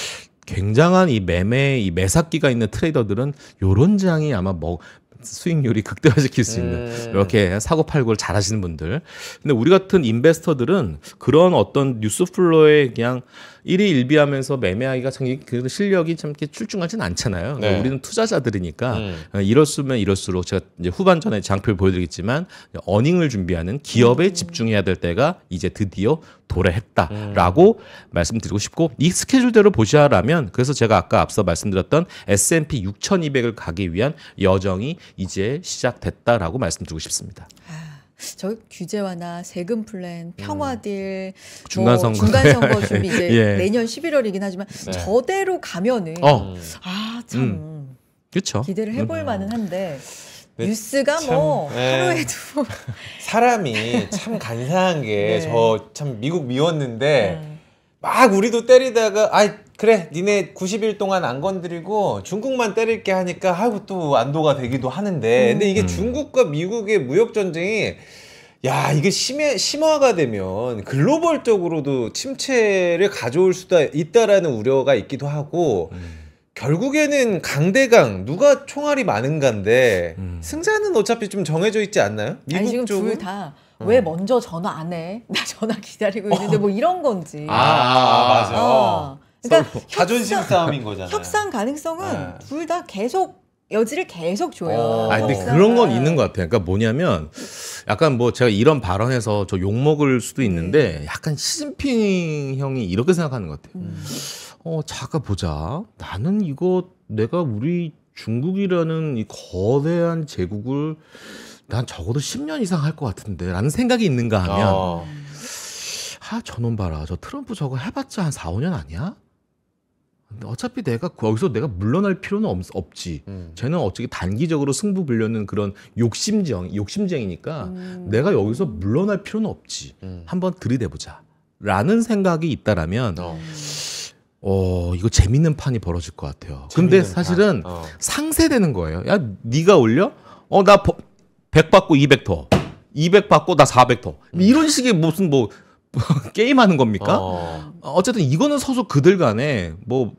굉장한 이 이 매사기가 있는 트레이더들은 요런 장이 아마 뭐 수익률이 극대화시킬 수 있는 이렇게 사고 팔고를 잘하시는 분들. 근데 우리 같은 인베스터들은 그런 어떤 뉴스 플로에 그냥 일희일비하면서 매매하기가 참 그 실력이 참 이렇게 출중하진 않잖아요. 네. 우리는 투자자들이니까 이럴수면 이럴수록 제가 이제 후반전에 장표를 보여드리겠지만 어닝을 준비하는 기업에 집중해야 될 때가 이제 드디어 도래했다라고 말씀드리고 싶고 이 스케줄대로 보시라면 그래서 제가 아까 앞서 말씀드렸던 S&P 6,200을 가기 위한 여정이 이제 시작됐다라고 말씀드리고 싶습니다. 저 규제 완화, 세금 플랜, 평화딜, 중간 선거 준비 이제 예. 내년 11월이긴 하지만 네. 저대로 가면은 참 그렇죠. 기대를 해볼 만은 한데 네, 뉴스가 참, 뭐 네. 하루에도 사람이 참 간사한 게 저 참 미국 미웠는데 막 우리도 때리다가 그래 니네 90일 동안 안 건드리고 중국만 때릴게 하니까 아이고 또 안도가 되기도 하는데 근데 이게 중국과 미국의 무역 전쟁이 야 이게 심화가 되면 글로벌적으로도 침체를 가져올 수도 있다라는 우려가 있기도 하고 결국에는 강대강 누가 총알이 많은가인데 승자는 어차피 좀 정해져 있지 않나요? 미국 아니, 지금 쪽은? 둘 다 왜 먼저 전화 안 해? 나 전화 기다리고 있는데 뭐 이런 건지. 맞아. 그러니까 자존심 싸움인 거잖아요. 협상 가능성은 둘 다 계속 여지를 계속 줘요. 근데 그런 건 있는 것 같아요. 그러니까 뭐냐면 약간 뭐 제가 이런 발언해서 저 욕먹을 수도 있는데 약간 시진핑 형이 이렇게 생각하는 것 같아요. 잠깐 보자. 나는 이거 내가 우리 중국이라는 이 거대한 제국을 난 적어도 10년 이상 할 것 같은데 라는 생각이 있는가 하면 저놈 봐라. 저 트럼프 저거 해봤자 한 4, 5년 아니야? 근데 어차피 거기서 내가 물러날 필요는 없지. 쟤는 어차피 단기적으로 승부 보려는 그런 욕심쟁이니까 내가 여기서 물러날 필요는 없지. 한번 들이대보자. 라는 생각이 있다라면 이거 재밌는 판이 벌어질 것 같아요. 근데 사실은 상쇄되는 거예요. 야, 네가 올려? 나 100 받고 200 더. 200 받고 나 400 더. 이런 식의 무슨 뭐 게임하는 겁니까? 어쨌든 이거는 서로 그들 간에 뭐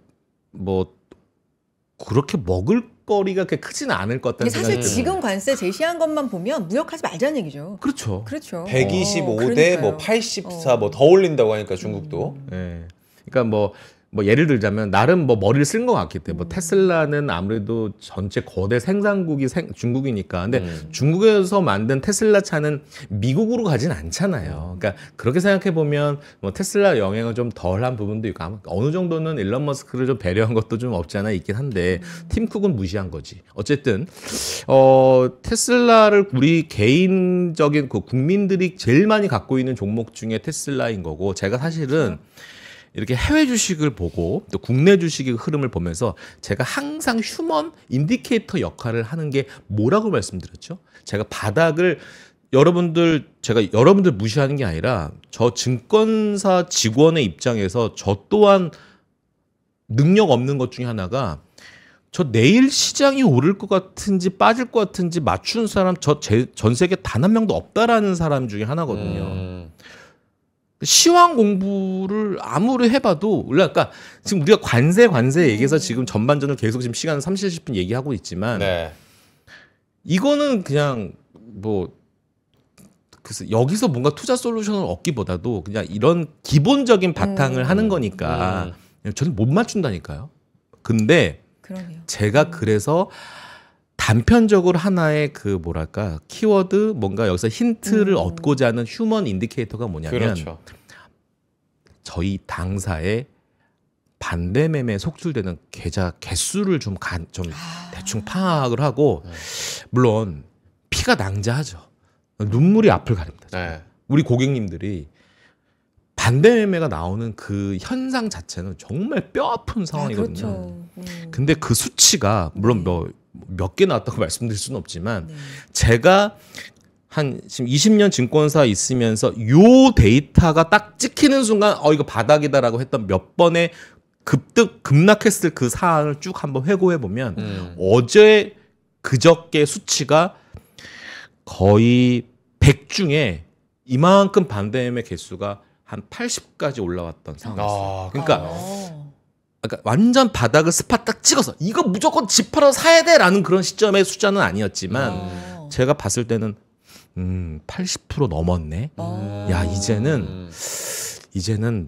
그렇게 먹을 거리가 그렇게 크지는 않을 것 같다는 사실 생각이 지금 관세 제시한 것만 보면 무역하지 말자는 얘기죠. 그렇죠. 125대 뭐 84 뭐 더 올린다고 하니까 중국도. 그러니까 뭐 예를 들자면 나름 뭐 머리를 쓴 것 같기 때문에 뭐 테슬라는 아무래도 전체 거대 생산국이 중국이니까 근데 중국에서 만든 테슬라 차는 미국으로 가진 않잖아요. 그러니까 그렇게 생각해 보면 뭐 테슬라 영향을 좀 덜한 부분도 있고 아마 어느 정도는 일론 머스크를 좀 배려한 것도 좀 없지 않아 있긴 한데 팀 쿡은 무시한 거지. 어쨌든 테슬라를 우리 개인적인 그 국민들이 제일 많이 갖고 있는 종목 중에 테슬라인 거고 제가 사실은 이렇게 해외 주식을 보고 또 국내 주식의 흐름을 보면서 제가 항상 휴먼 인디케이터 역할을 하는 게 뭐라고 말씀드렸죠? 제가 바닥을 제가 여러분들 무시하는 게 아니라 저 증권사 직원의 입장에서 저 또한 능력 없는 것 중에 하나가 저 내일 시장이 오를 것 같은지 빠질 것 같은지 맞추는 사람 전 세계 단 한 명도 없다라는 사람 중에 하나거든요. 시황 공부를 아무리 해봐도 그러니까 지금 우리가 관세 얘기해서 지금 전반전을 계속 지금 시간 30, 40분 얘기하고 있지만 이거는 그냥 뭐 그래서 여기서 뭔가 투자 솔루션을 얻기보다도 그냥 이런 기본적인 바탕을 하는 거니까 저는 못 맞춘다니까요. 근데 그러네요. 제가 그래서 단편적으로 하나의 그 뭐랄까 키워드 뭔가 여기서 힌트를 얻고자 하는 휴먼 인디케이터가 뭐냐면 저희 당사의 반대 매매에 속출되는 계좌 개수를 좀 대충 파악을 하고 물론 피가 낭자하죠. 눈물이 앞을 가립니다. 네. 우리 고객님들이 반대 매매가 나오는 그 현상 자체는 정말 뼈아픈 상황이거든요. 그렇죠. 근데 그 수치가 물론 몇 개 나왔다고 말씀드릴 수는 없지만 제가 한 지금 20년 증권사 있으면서 요 데이터가 딱 찍히는 순간 이거 바닥이다라고 했던 몇 번의 급락했을 그 사안을 쭉 한번 회고해 보면 어제 그저께 수치가 거의 100 중에 이만큼 반대 매매 개수가 한 80까지 올라왔던 상황이었어요. 그러니까 완전 바닥을 스팟 딱 찍어서 이거 무조건 집 팔아 사야 돼라는 그런 시점의 숫자는 아니었지만 제가 봤을 때는 80% 넘었네. 야 이제는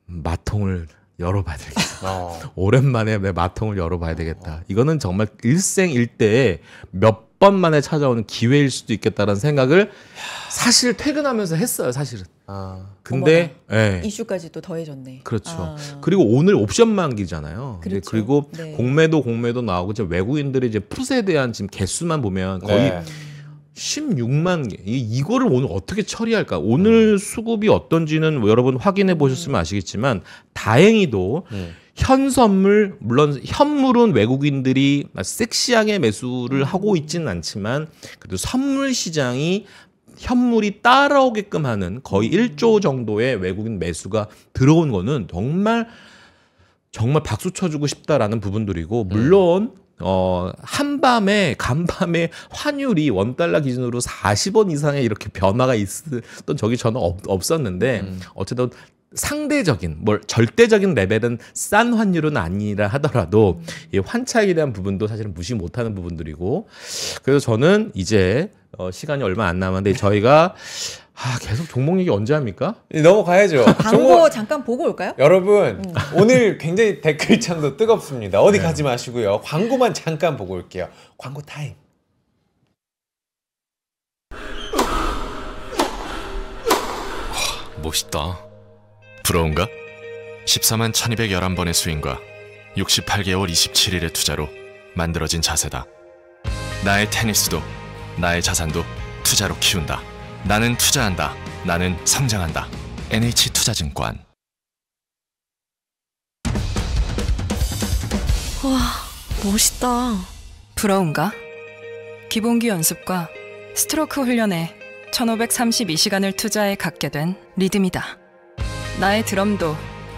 마통을 열어봐야 되겠다. 오랜만에 내 마통을 열어봐야 되겠다. 이거는 정말 일생일대에 몇 번 만에 찾아오는 기회일 수도 있겠다라는 생각을 사실 퇴근하면서 했어요. 사실은. 근데 이슈까지 또 더해졌네. 그렇죠. 그리고 오늘 옵션 만기잖아요. 그렇죠. 그리고 공매도 나오고 이제 외국인들이 이제 풋에 대한 지금 개수만 보면 거의 16만 개. 이거를 오늘 어떻게 처리할까? 오늘 수급이 어떤지는 여러분 확인해 보셨으면 아시겠지만 다행히도 현선물 물론 현물은 외국인들이 섹시하게 매수를 하고 있지는 않지만 그래도 선물 시장이 현물이 따라오게끔 하는 거의 1조 정도의 외국인 매수가 들어온 거는 정말 박수 쳐주고 싶다라는 부분들이고 물론 간밤에 환율이 원달러 기준으로 40원 이상의 이렇게 변화가 있었던 적이 저는 없었는데 어쨌든 상대적인 절대적인 레벨은 싼 환율은 아니라 하더라도 이 환차익에 대한 부분도 사실은 무시 못하는 부분들이고 그래서 저는 이제 시간이 얼마 안 남았는데 저희가 계속 종목 얘기 언제 합니까? 넘어가야죠. 광고 잠깐 보고 올까요? 여러분 오늘 굉장히 댓글창도 뜨겁습니다. 어디 가지 마시고요. 광고만 잠깐 보고 올게요. 광고 타임. 멋있다. 부러운가? 14만 1211번의 스윙과 68개월 27일의 투자로 만들어진 자세다. 나의 테니스도 나의 자산도 투자로 키운다. 나는 투자한다. 나는 성장한다. NH투자증권. 와, 멋있다. 부러운가? 기본기 연습과 스트로크 훈련에 1532시간을 투자해 갖게 된 리듬이다. 나의 드럼도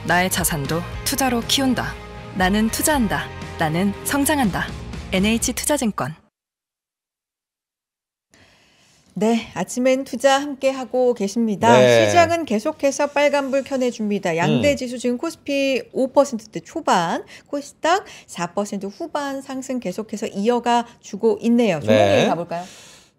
나의 자산도 투자로 키운다. 나는 투자한다. 나는 성장한다. NH투자증권. 네, 아침엔 투자 함께 하고 계십니다. 시장은 계속해서 빨간불 켜내줍니다. 양대 지수 지금 코스피 5%대 초반, 코스닥 4% 후반 상승 계속해서 이어가 주고 있네요. 종목 얘기 가볼까요?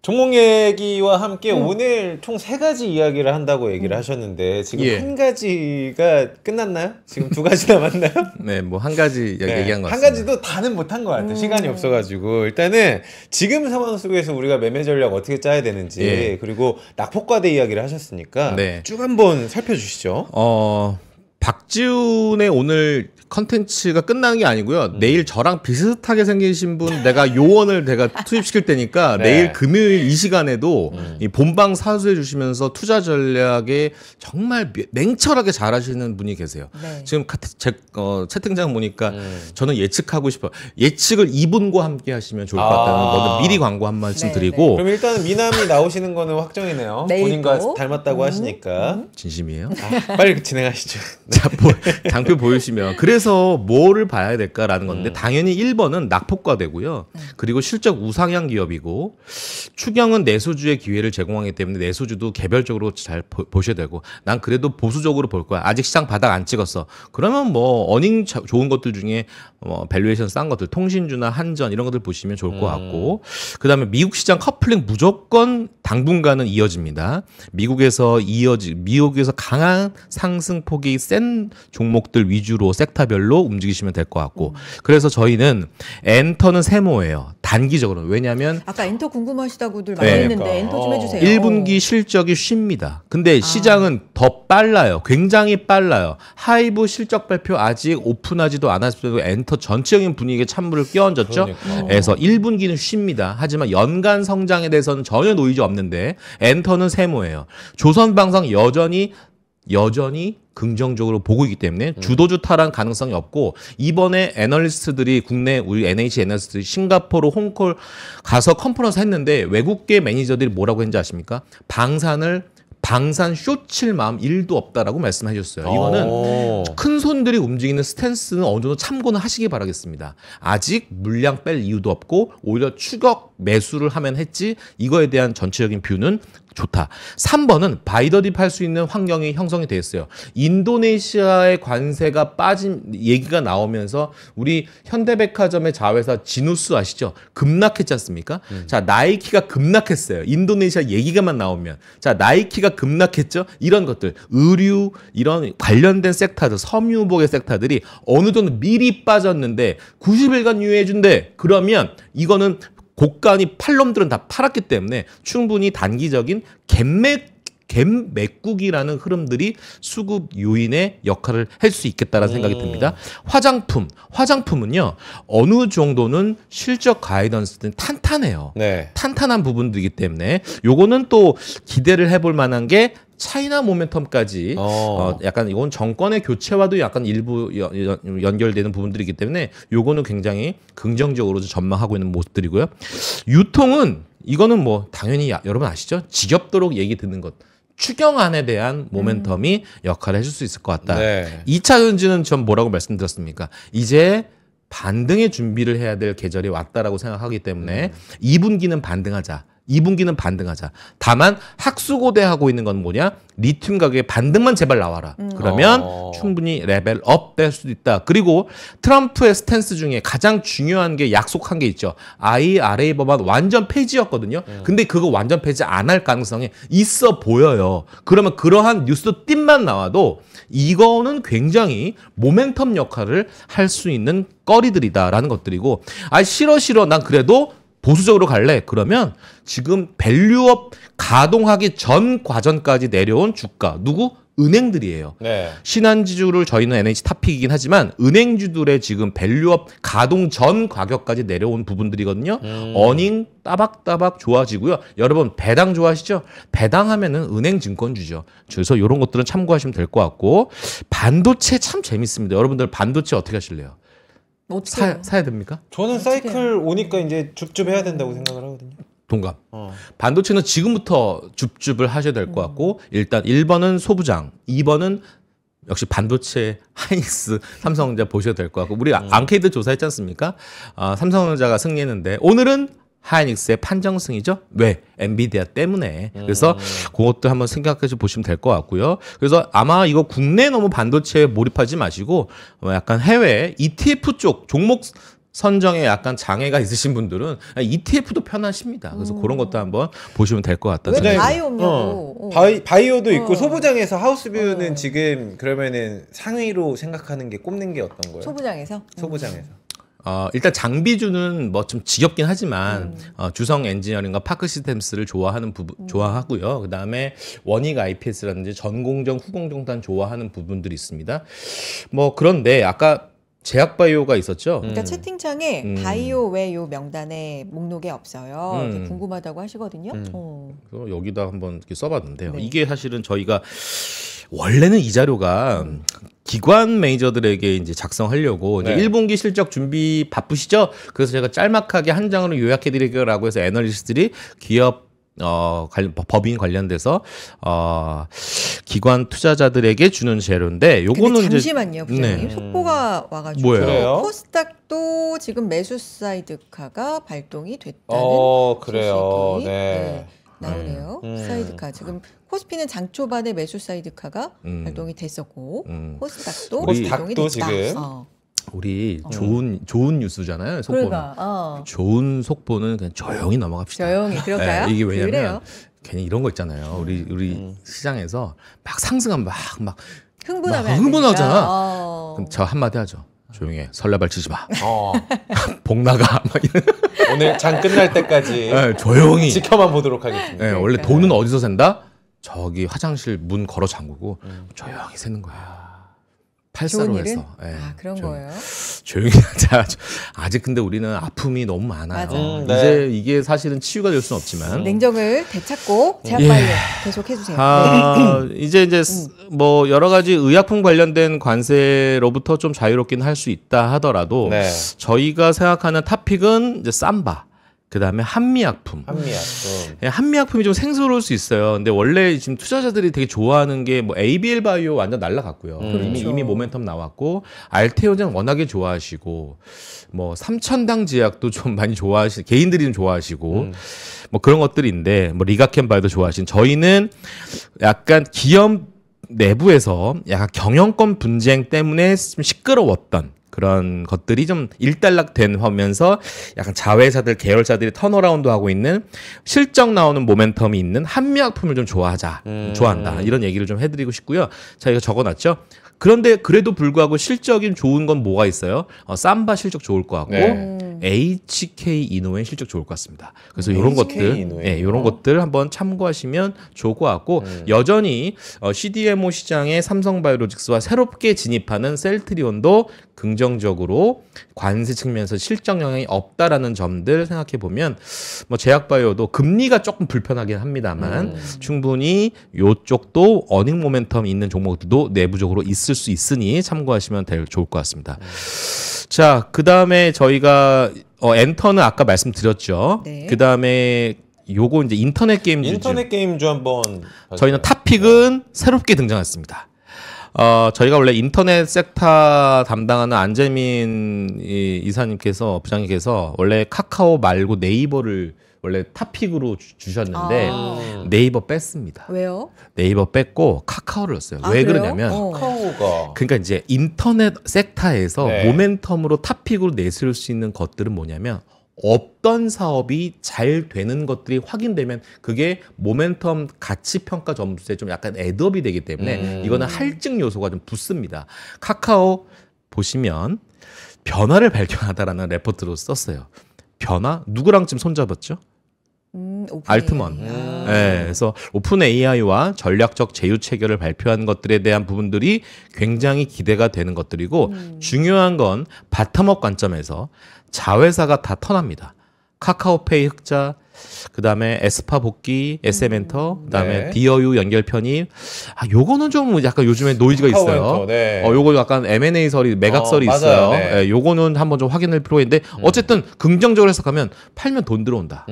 종목 얘기와 함께 오늘 총 3가지 이야기를 한다고 얘기를 하셨는데 지금 한 가지가 끝났나요? 지금 2가지 남았나요? 네, 뭐 한 가지 얘기한 것 같습니다. 한 가지도 다는 못한 것 같아요. 시간이 없어가지고 일단은 지금 상황 속에서 우리가 매매 전략 어떻게 짜야 되는지 그리고 낙폭과대 이야기를 하셨으니까 쭉 한번 살펴주시죠. 박지훈의 오늘 컨텐츠가 끝나는 게 아니고요. 내일 저랑 비슷하게 생기신 분 내가 요원을 투입시킬 테니까 내일 금요일 이 시간에도 이 본방 사수해 주시면서 투자 전략에 정말 냉철하게 잘하시는 분이 계세요. 지금 채팅창 보니까 저는 예측하고 싶어요. 예측을 이분과 함께 하시면 좋을 것 같다는 거는 미리 광고 한 말씀 드리고 그럼 일단은 미남이 나오시는 거는 확정이네요. 본인과 닮았다고 하시니까 진심이에요? 빨리 진행하시죠. 자, 장표 보여주시면 그래서 뭐를 봐야 될까라는 건데 당연히 1번은 낙폭과대고요. 그리고 실적 우상향 기업이고 추경은 내소주의 기회를 제공하기 때문에 내소주도 개별적으로 잘 보셔야 되고 난 그래도 보수적으로 볼 거야. 아직 시장 바닥 안 찍었어. 그러면 뭐 어닝 좋은 것들 중에 밸류에이션 싼 것들 통신주나 한전 이런 것들 보시면 좋을 것 같고 그다음에 미국 시장 커플링 무조건 당분간은 이어집니다. 미국에서 강한 상승폭이 센 종목들 위주로 섹터 세타별로 움직이시면 될 것 같고 그래서 저희는 엔터는 세모예요. 단기적으로. 왜냐하면 아까 엔터 궁금하시다고들 많이 했는데 엔터 좀 해주세요. 1분기 실적이 쉽니다. 근데 시장은 더 빨라요. 굉장히 빨라요. 하이브 실적 발표 아직 오픈하지도 않았어도 엔터 전체적인 분위기에 찬물을 끼얹었죠. 그래서 1분기는 쉽니다. 하지만 연간 성장에 대해서는 전혀 노이즈 없는데 엔터는 세모예요. 조선방송 여전히 긍정적으로 보고 있기 때문에 주도주 탈환 가능성이 없고 이번에 애널리스트들이 국내 우리 NH 애널리스트들이 싱가포르, 홍콩 가서 컨퍼런스 했는데 외국계 매니저들이 뭐라고 했는지 아십니까? 방산 쇼칠 마음 1도 없다라고 말씀해 주셨어요. 이거는 큰 손들이 움직이는 스탠스는 어느 정도 참고는 하시기 바라겠습니다. 아직 물량 뺄 이유도 없고 오히려 추격 매수를 하면 했지 이거에 대한 전체적인 뷰는 좋다. 3번은 바이더딥 할 수 있는 환경이 형성이 되었어요. 인도네시아의 관세가 빠진 얘기가 나오면서 우리 현대백화점의 자회사 지누스 아시죠? 급락했지 않습니까? 자, 나이키가 급락했어요. 인도네시아 얘기가만 나오면. 자, 나이키가 급락했죠? 이런 것들. 의류, 이런 관련된 섹터들, 섬유복의 섹터들이 어느 정도 미리 빠졌는데 90일간 유예해준대. 그러면 이거는 고가니 팔놈들은 다 팔았기 때문에 충분히 단기적인 갭 맥국이라는 흐름들이 수급 요인의 역할을 할 수 있겠다라는 생각이 듭니다. 화장품은요 어느 정도는 실적 가이던스는 탄탄해요. 네. 탄탄한 부분들이기 때문에 요거는 또 기대를 해볼 만한 게 차이나 모멘텀까지 약간 이건 정권의 교체와도 약간 일부 연결되는 부분들이기 때문에 요거는 굉장히 긍정적으로 전망하고 있는 모습들이고요. 유통은 이거는 뭐 당연히 여러분 아시죠? 지겹도록 얘기 듣는 것. 추경안에 대한 모멘텀이 역할을 해줄 수 있을 것 같다. 네. 2차 전지는 전 뭐라고 말씀드렸습니까? 이제 반등의 준비를 해야 될 계절이 왔다라고 생각하기 때문에 2분기는 반등하자. 다만 학수고대하고 있는 건 뭐냐? 리튬 가격의 반등만 제발 나와라. 그러면 충분히 레벨업 될 수도 있다. 그리고 트럼프의 스탠스 중에 가장 중요한 게 약속한 게 있죠. IRA 법안 완전 폐지였거든요. 근데 그거 완전 폐지 안 할 가능성이 있어 보여요. 그러면 그러한 뉴스 띵만 나와도 이거는 굉장히 모멘텀 역할을 할 수 있는 거리들이다라는 것들이고 싫어 난 그래도 보수적으로 갈래? 그러면 지금 밸류업 가동하기 전 과정까지 내려온 주가 누구? 은행들이에요. 네. 신한지주를 저희는 NH탑픽이긴 하지만 은행주들의 지금 밸류업 가동 전 가격까지 내려온 부분들이거든요. 어닝 따박따박 좋아지고요. 여러분 배당 좋아하시죠? 배당하면은 은행증권주죠. 그래서 이런 것들은 참고하시면 될 것 같고 반도체 참 재밌습니다. 여러분들 반도체 어떻게 하실래요? 사야 됩니까? 저는 사이클 오니까 이제 줍줍 해야 된다고 생각을 하거든요. 동감. 반도체는 지금부터 줍줍을 하셔야 될 것 같고 일단 1번은 소부장, 2번은 역시 반도체 하이닉스, 삼성전자 보셔야 될 것 같고 우리 앙케이드 조사했지 않습니까? 삼성전자가 승리했는데 오늘은 하이닉스의 판정승이죠. 왜? 엔비디아 때문에. 그래서 그것도 한번 생각해 보시면 될 것 같고요. 그래서 아마 이거 국내 너무 반도체에 몰입하지 마시고 약간 해외 ETF 쪽 종목 선정에 약간 장애가 있으신 분들은 ETF도 편하십니다. 그래서 그런 것도 한번 보시면 될 것 같다. 왜 바이오 없냐고. 바이오도 있고 소부장에서 하우스뷰는 지금 그러면은 상위로 생각하는 게 꼽는 게 어떤 거예요? 소부장에서? 소부장에서. 일단 장비주는 뭐 좀 지겹긴 하지만 주성 엔지니어링과 파크 시스템스를 좋아하고요. 그다음에 원익 IPS라든지 전공정, 후공정단 좋아하는 부분들이 있습니다. 뭐 그런데 아까 제약바이오가 있었죠. 그러니까 채팅창에 바이오 왜 요 명단에 목록에 없어요. 이렇게 궁금하다고 하시거든요. 그래서 여기다 한번 이렇게 써봤는데요. 네. 이게 사실은 저희가 원래는 이 자료가 기관 매니저들에게 이제 작성하려고 이제 1분기 실적 준비 바쁘시죠? 그래서 제가 짤막하게 한 장으로 요약해드리려고 해서 애널리스트들이 기업 법인 관련돼서 기관 투자자들에게 주는 재료인데 요거는 이제 잠시만요, 부장님. 속보가 와가지고 뭐예요? 코스닥도 지금 매수 사이드카가 발동이 됐다는 그래요. 소식이 네, 나오네요. 사이드카 지금 코스피는 장 초반에 매수 사이드카가 발동이 됐었고 코스닥도 발동이 됐다. 지금. 우리 좋은 뉴스잖아요. 속보는. 그러니까, 좋은 속보는 그냥 조용히 넘어갑시다. 조용히 그럴까요? 네, 이게 왜냐면 그래요? 괜히 이런 거 있잖아요. 우리 시장에서 막 상승하면 막 흥분하잖아. 그럼 저 한마디 하죠. 조용히 해. 설레발 치지 마. 복 나가. 막 오늘 장 끝날 때까지 네, 조용히 지켜만 보도록 하겠습니다. 네, 원래 돈은 어디서 샌다? 저기 화장실 문 걸어 잠그고 조용히 새는 거야. 팔사로 해서. 네, 그런 거예요. 조용히 하자. 아직 근데 우리는 아픔이 너무 많아요. 이제 이게 사실은 치유가 될 수는 없지만 냉정을 되찾고 제약바이오 계속 해주세요. 이제 뭐 여러 가지 의약품 관련된 관세로부터 좀 자유롭긴 할 수 있다 하더라도 저희가 생각하는 탑픽은 이제 삼바. 그다음에 한미약품. 한미약품이 좀 생소로울 수 있어요. 근데 원래 지금 투자자들이 되게 좋아하는 게 뭐 ABL 바이오 완전 날라갔고요. 이미 모멘텀 나왔고 알테오젠 워낙에 좋아하시고 뭐 삼천당 제약도 좀 많이 개인들이 좀 좋아하시고 뭐 그런 것들인데 뭐 리가켄 바이오도 좋아하신 저희는 약간 기업 내부에서 약간 경영권 분쟁 때문에 좀 시끄러웠던 그런 것들이 좀 일단락된 하면서 약간 자회사들 계열사들이 턴어라운드 하고 있는 실적 나오는 모멘텀이 있는 한미약품을 좀 좋아한다 이런 얘기를 좀 해드리고 싶고요. 자, 이거 적어놨죠. 그런데 그래도 불구하고 실적이 좋은 건 뭐가 있어요? 삼바 실적 좋을 것 같고 HK 이노엔 실적 좋을 것 같습니다. 그래서 이런 것들, 이런 것들 한번 참고하시면 좋을 것 같고 여전히 CDMO 시장에 삼성바이오로직스와 새롭게 진입하는 셀트리온도 긍정적으로 관세 측면에서 실적 영향이 없다라는 점들 생각해 보면 뭐 제약바이오도 금리가 조금 불편하긴 합니다만 충분히 이쪽도 어닝 모멘텀 있는 종목들도 내부적으로 있을 수 있으니 참고하시면 좋을 것 같습니다. 자, 그 다음에 저희가 엔터는 아까 말씀드렸죠. 그 다음에 요거 이제 인터넷 게임주 한번 저희는 탑픽은 새롭게 등장했습니다. 저희가 원래 인터넷 섹터 담당하는 안재민 이사님께서 부장님께서 원래 카카오 말고 네이버를 원래 탑픽으로 주셨는데 네이버 뺐습니다. 왜요? 네이버 뺐고 카카오를 넣었어요. 왜 그러냐면 카카오가 그러니까 이제 인터넷 섹터에서 모멘텀으로 탑픽으로 내세울 수 있는 것들은 뭐냐면 없던 사업이 잘 되는 것들이 확인되면 그게 모멘텀 가치 평가 점수에 좀 약간 애드업이 되기 때문에 이거는 할증 요소가 좀 붙습니다. 카카오 보시면 변화를 발견하다라는 레포트로 썼어요. 변화? 누구랑 지금 손잡았죠? 알트먼. 네, 그래서 오픈 AI와 전략적 제휴 체결을 발표한 것들에 대한 부분들이 굉장히 기대가 되는 것들이고 중요한 건 바텀업 관점에서 자회사가 다 턴합니다. 카카오페이 흑자, 그 다음에 에스파 복귀, SM엔터, 그 다음에 디어유 연결 편입. 요거는 좀 약간 요즘에 노이즈가 있어요. 요거 약간 M&A 설이, 매각설이 있어요. 요거는 한번 좀 확인할 필요가 있는데 어쨌든 긍정적으로 해석하면 팔면 돈 들어온다.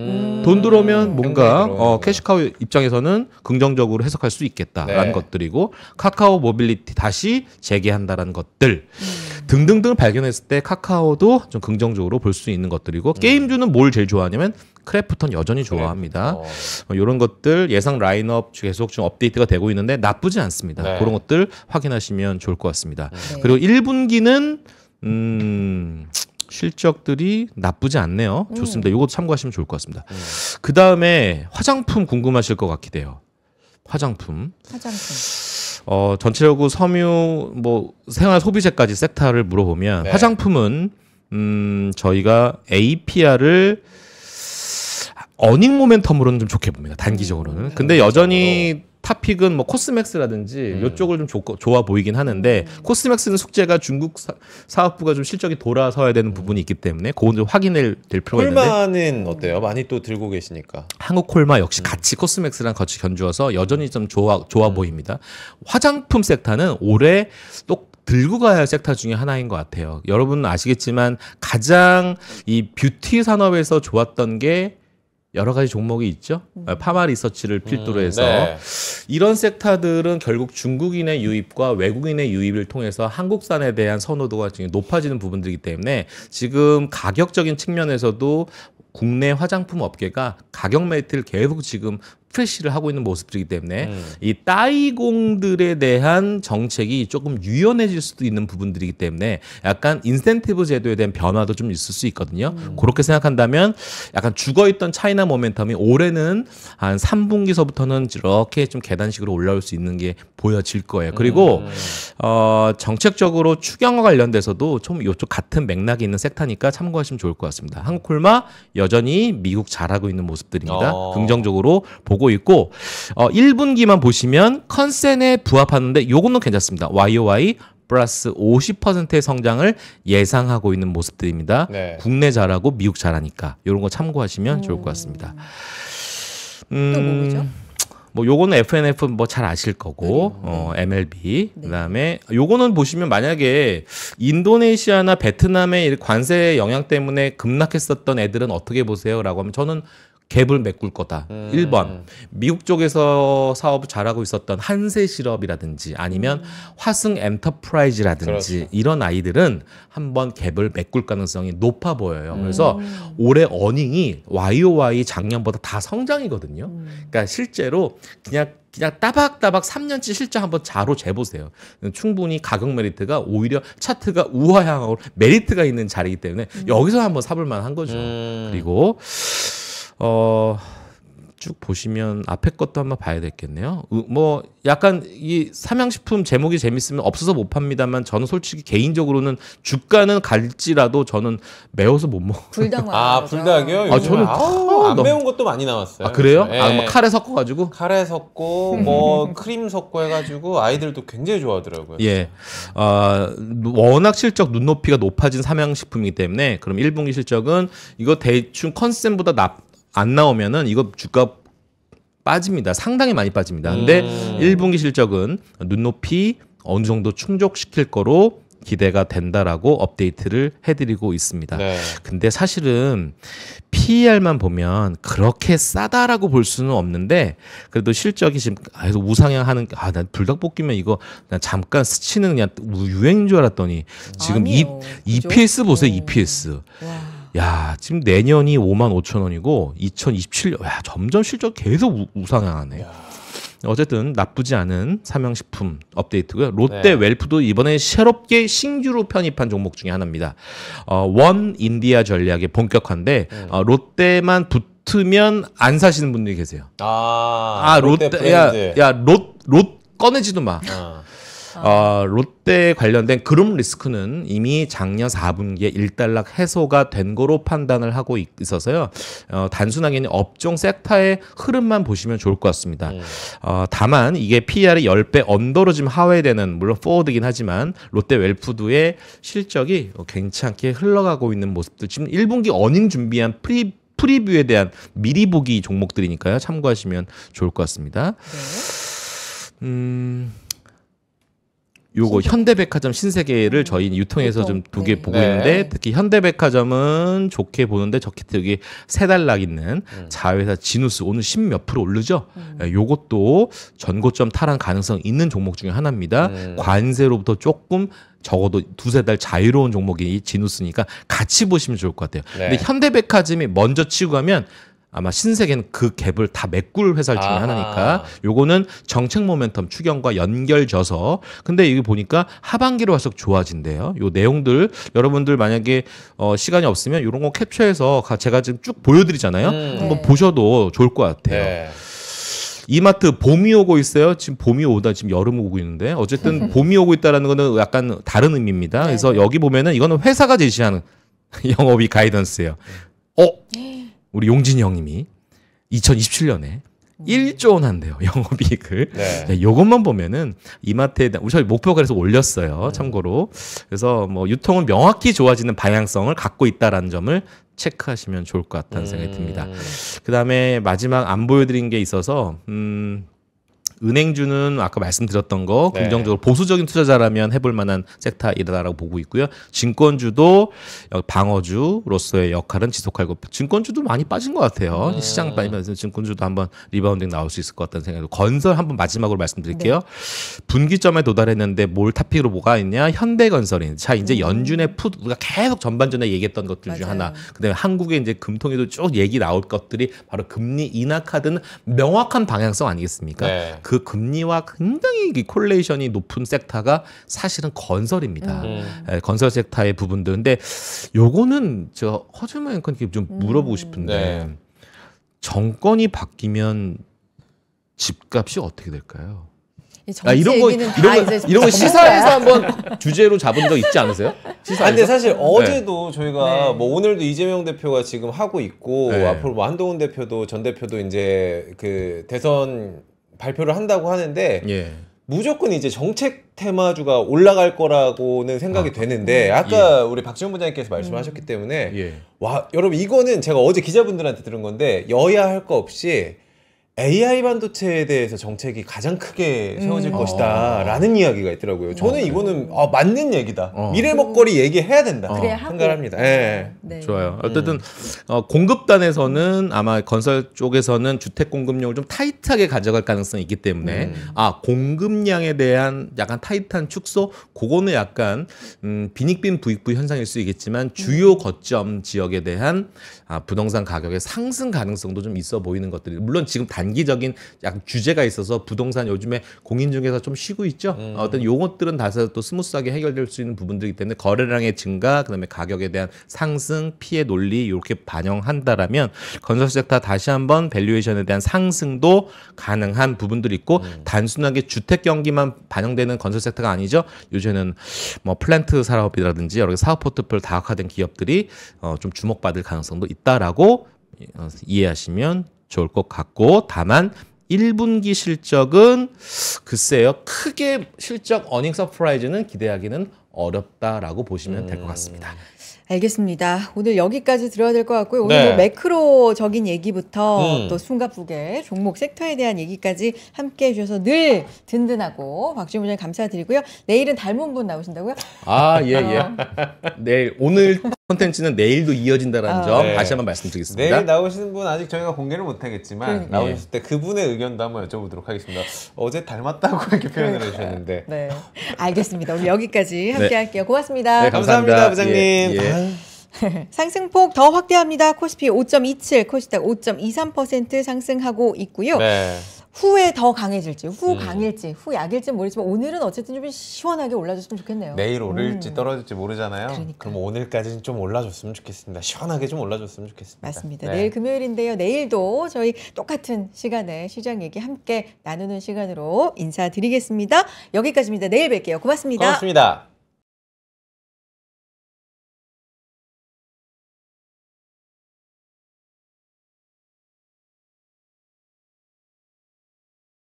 돈 들어오면 뭔가 캐시카우 입장에서는 긍정적으로 해석할 수 있겠다라는 것들이고 카카오 모빌리티 다시 재개한다라는 것들 등등등을 발견했을 때 카카오도 좀 긍정적으로 볼 수 있는 것들이고 게임주는 뭘 제일 좋아하냐면 크래프톤 여전히 좋아합니다. 이런 것들 예상 라인업 계속 좀 업데이트가 되고 있는데 나쁘지 않습니다. 그런 것들 확인하시면 좋을 것 같습니다. 그리고 1분기는 실적들이 나쁘지 않네요. 좋습니다. 이것도 참고하시면 좋을 것 같습니다. 그 다음에 화장품 궁금하실 것 같기도 해요. 화장품. 전체적으로 섬유, 뭐 생활 소비재까지 섹터를 물어보면 화장품은 저희가 APR을 어닝 모멘텀으로는 좀 좋게 봅니다. 단기적으로는. 근데 여전히 탑픽은 뭐 코스맥스라든지 이쪽을 좀 좋아 보이긴 하는데 코스맥스는 숙제가 중국 사업부가 좀 실적이 돌아서야 되는 부분이 있기 때문에 그건 좀 확인될 필요가 있는데. 콜마는 어때요? 많이 또 들고 계시니까. 한국 콜마 역시 같이 코스맥스랑 같이 견주어서 여전히 좀 좋아 보입니다. 화장품 섹터는 올해 또 들고 가야 할 섹터 중에 하나인 것 같아요. 여러분 아시겠지만 가장 이 뷰티 산업에서 좋았던 게 여러 가지 종목이 있죠. 파마 리서치를 필두로 해서 이런 섹터들은 결국 중국인의 유입과 외국인의 유입을 통해서 한국산에 대한 선호도가 지금 높아지는 부분들이기 때문에 지금 가격적인 측면에서도 국내 화장품 업계가 가격 메리트를 계속 지금 리프레시를 하고 있는 모습들이기 때문에 이 따이공들에 대한 정책이 조금 유연해질 수도 있는 부분들이기 때문에 약간 인센티브 제도에 대한 변화도 좀 있을 수 있거든요. 그렇게 생각한다면 약간 죽어있던 차이나 모멘텀이 올해는 한 3분기서부터는 이렇게 좀 계단식으로 올라올 수 있는 게 보여질 거예요. 그리고 정책적으로 추경과 관련돼서도 좀 이쪽 같은 맥락이 있는 섹터니까 참고하시면 좋을 것 같습니다. 한국콜마 여전히 미국 잘하고 있는 모습들입니다. 긍정적으로 보고 있고 1분기만 보시면 컨센에 부합하는데 요거는 괜찮습니다. YOY 플러스 50%의 성장을 예상하고 있는 모습들입니다. 네. 국내 잘하고 미국 잘하니까 이런 거 참고하시면 좋을 것 같습니다. 또 뭐죠? 뭐 요거는 FNF 뭐 잘 아실 거고 MLB 그다음에 요거는 보시면 만약에 인도네시아나 베트남의 관세 영향 때문에 급락했었던 애들은 어떻게 보세요라고 하면 저는 갭을 메꿀 거다. 1번 미국 쪽에서 사업을 잘하고 있었던 한세실업이라든지 아니면 화승 엔터프라이즈라든지 그렇죠. 이런 아이들은 한번 갭을 메꿀 가능성이 높아 보여요. 그래서 올해 어닝이 YOY 작년보다 다 성장이거든요. 그러니까 실제로 그냥 따박따박 3년치 실적 한번 자로 재보세요. 충분히 가격 메리트가 오히려 차트가 우하향하고 메리트가 있는 자리이기 때문에 여기서 한번 사볼 만한 거죠. 그리고 쭉 보시면 앞에 것도 한번 봐야 되겠네요. 뭐 약간 이 삼양식품 제목이 재밌으면 없어서 못 팝니다만 저는 솔직히 개인적으로는 주가는 갈지라도 저는 매워서 못 먹어요. 불닭 불닭이요? 저는 안 매운 것도 많이 나왔어요. 그래요? 네. 뭐 카레 섞어가지고? 카레 섞고 뭐 크림 섞고 해가지고 아이들도 굉장히 좋아하더라고요. 예, 워낙 실적 눈높이가 높아진 삼양식품이기 때문에 그럼 1분기 실적은 이거 대충 컨센보다 안 나오면은 이거 주가 빠집니다. 상당히 많이 빠집니다. 근데 1분기 실적은 눈높이 어느 정도 충족시킬 거로 기대가 된다라고 업데이트를 해드리고 있습니다. 네. 근데 사실은 PER만 보면 그렇게 싸다라고 볼 수는 없는데 그래도 실적이 지금 우상향하는 난 불닭볶음면 이거 난 잠깐 스치는 그냥 유행인 줄 알았더니 지금 EPS 보세요. EPS. 와. 야, 지금 내년이 55,000원이고 2027년 점점 실적 계속 우상향하네. 어쨌든 나쁘지 않은 삼양식품 업데이트고요. 롯데 웰프도 이번에 새롭게 신규로 편입한 종목 중에 하나입니다. 원 인디아 전략의 본격화인데 롯데만 붙으면 안 사시는 분들이 계세요. 롯데 롯 꺼내지도 마. 롯데 관련된 그룹 리스크는 이미 작년 4분기에 일단락 해소가 된 거로 판단을 하고 있어서요. 단순하게 업종 섹터의 흐름만 보시면 좋을 것 같습니다. 다만 이게 PER이 10배 언더로 지금 하회되는 물론 포워드긴 하지만 롯데 웰푸드의 실적이 괜찮게 흘러가고 있는 모습들 지금 1분기 어닝 준비한 프리뷰에 대한 미리 보기 종목들이니까요. 참고하시면 좋을 것 같습니다. 요거 현대백화점 신세계를 저희 유통에서 좀 두 개 보고 있는데 특히 현대백화점은 좋게 보는데 저기 세 달락 있는 자회사 지누스 오늘 10몇 프로 오르죠. 요것도 전고점 탈환 가능성 있는 종목 중에 하나입니다. 관세로부터 조금 적어도 두세 달 자유로운 종목이 지누스니까 같이 보시면 좋을 것 같아요. 근데 현대백화점이 먼저 치고 가면 아마 신세계는 그 갭을 다 메꿀 회사 중에 하나니까 요거는 정책 모멘텀 추경과 연결져서 근데 이게 보니까 하반기로 갈수록 좋아진대요. 요 내용들 여러분들 만약에 시간이 없으면 이런 거 캡처해서 제가 지금 쭉 보여드리잖아요. 한번 보셔도 좋을 것 같아요. 이마트 봄이 오고 있어요. 지금 봄이 오다 지금 여름 오고 있는데 어쨌든 봄이 오고 있다라는 거는 약간 다른 의미입니다. 그래서 여기 보면은 이거는 회사가 제시하는 영업이 가이던스예요. 우리 용진이 형님이 2027년에 1조 원 한대요. 영업이익을. 요것만 보면은 이마트에 대한 저희 목표가 그래서 올렸어요. 참고로. 그래서 뭐 유통은 명확히 좋아지는 방향성을 갖고 있다라는 점을 체크하시면 좋을 것 같다는 생각이 듭니다. 그다음에 마지막 안 보여드린 게 있어서 은행주는 아까 말씀드렸던 거 긍정적으로 보수적인 투자자라면 해볼 만한 섹터이다라고 보고 있고요. 증권주도 방어주로서의 역할은 지속할 것. 증권주도 많이 빠진 것 같아요. 시장 빠지면서 증권주도 한번 리바운딩 나올 수 있을 것 같다는 생각이. 건설 한번 마지막으로 말씀드릴게요. 분기점에 도달했는데 뭘 타픽으로 뭐가 있냐? 현대건설인. 자 이제 연준의 푸드 우리가 계속 전반전에 얘기했던 것들 중 하나. 그다음에 한국의 이제 금통위도 쭉 얘기 나올 것들이 바로 금리 인하 카드는 명확한 방향성 아니겠습니까? 네. 그 금리와 굉장히 콜레이션이 높은 섹터가 사실은 건설입니다. 건설 섹터의 부분들. 근데 요거는 저 허준만 앵커님께 좀 물어보고 싶은데 정권이 바뀌면 집값이 어떻게 될까요? 이런 거 시사에서 한번 주제로 잡은 적 있지 않으세요? 시사에서? 근데 사실 어제도 저희가 뭐 오늘도 이재명 대표가 지금 하고 있고 앞으로 뭐 한동훈 대표도 전 대표도 이제 그 대선 발표를 한다고 하는데 무조건 이제 정책 테마주가 올라갈 거라고는 생각이 되는데 아까 우리 박지원 부장님께서 말씀하셨기 때문에 와 여러분 이거는 제가 어제 기자분들한테 들은 건데 여야 할 거 없이 AI 반도체에 대해서 정책이 가장 크게 세워질 것이다 라는 이야기가 있더라고요. 저는 이거는 맞는 얘기다. 미래 먹거리 얘기해야 된다 생각을 합니다. 네. 좋아요. 어쨌든 공급단에서는 아마 건설 쪽에서는 주택 공급량을 좀 타이트하게 가져갈 가능성이 있기 때문에 공급량에 대한 약간 타이트한 축소 그거는 약간 빈익빈 부익부 현상일 수 있겠지만 주요 거점 지역에 대한 부동산 가격의 상승 가능성도 좀 있어 보이는 것들이 물론 지금 단기적인 약간 규제가 있어서 부동산 요즘에 공인중개사 좀 쉬고 있죠. 어떤 요것들은 다소 또 스무스하게 해결될 수 있는 부분들이기 때문에 거래량의 증가, 그다음에 가격에 대한 상승, 피해 논리 이렇게 반영한다라면 건설 섹터 다시 한번 밸류에이션에 대한 상승도 가능한 부분들이 있고 단순하게 주택 경기만 반영되는 건설 섹터가 아니죠. 요즘에는 뭐 플랜트 산업이라든지 여러 사업 포트폴리오 다각화된 기업들이 좀 주목받을 가능성도 있다라고 이해하시면 좋을 것 같고 다만 1분기 실적은 글쎄요 크게 실적 어닝 서프라이즈는 기대하기는 어렵다라고 보시면 될 것 같습니다. 알겠습니다. 오늘 여기까지 들어야 될 것 같고요. 오늘 뭐 매크로적인 얘기부터 또 숨가쁘게 종목 섹터에 대한 얘기까지 함께 해주셔서 늘 든든하고 박지원 부장님 감사드리고요. 내일은 닮은 분 나오신다고요? 내일 오늘 콘텐츠는 내일도 이어진다는 점 다시 한번 말씀드리겠습니다. 내일 나오시는 분 아직 저희가 공개를 못하겠지만 나오셨을 때 그분의 의견도 한번 여쭤보도록 하겠습니다. 어제 닮았다고 이렇게 표현을 해주셨는데 알겠습니다. 오늘 여기까지 함께 할게요. 고맙습니다. 네, 감사합니다 부장님. 상승폭 더 확대합니다. 코스피 5.27, 코스닥 5.23% 상승하고 있고요. 후에 더 강해질지, 후 강일지, 후 약일지 모르지만 오늘은 어쨌든 좀 시원하게 올라줬으면 좋겠네요. 내일 오를지 떨어질지 모르잖아요. 그럼 오늘까지는 좀 올라줬으면 좋겠습니다. 시원하게 좀 올라줬으면 좋겠습니다. 맞습니다. 내일 금요일인데요. 내일도 저희 똑같은 시간에 시장 얘기 함께 나누는 시간으로 인사드리겠습니다. 여기까지입니다. 내일 뵐게요. 고맙습니다. 고맙습니다.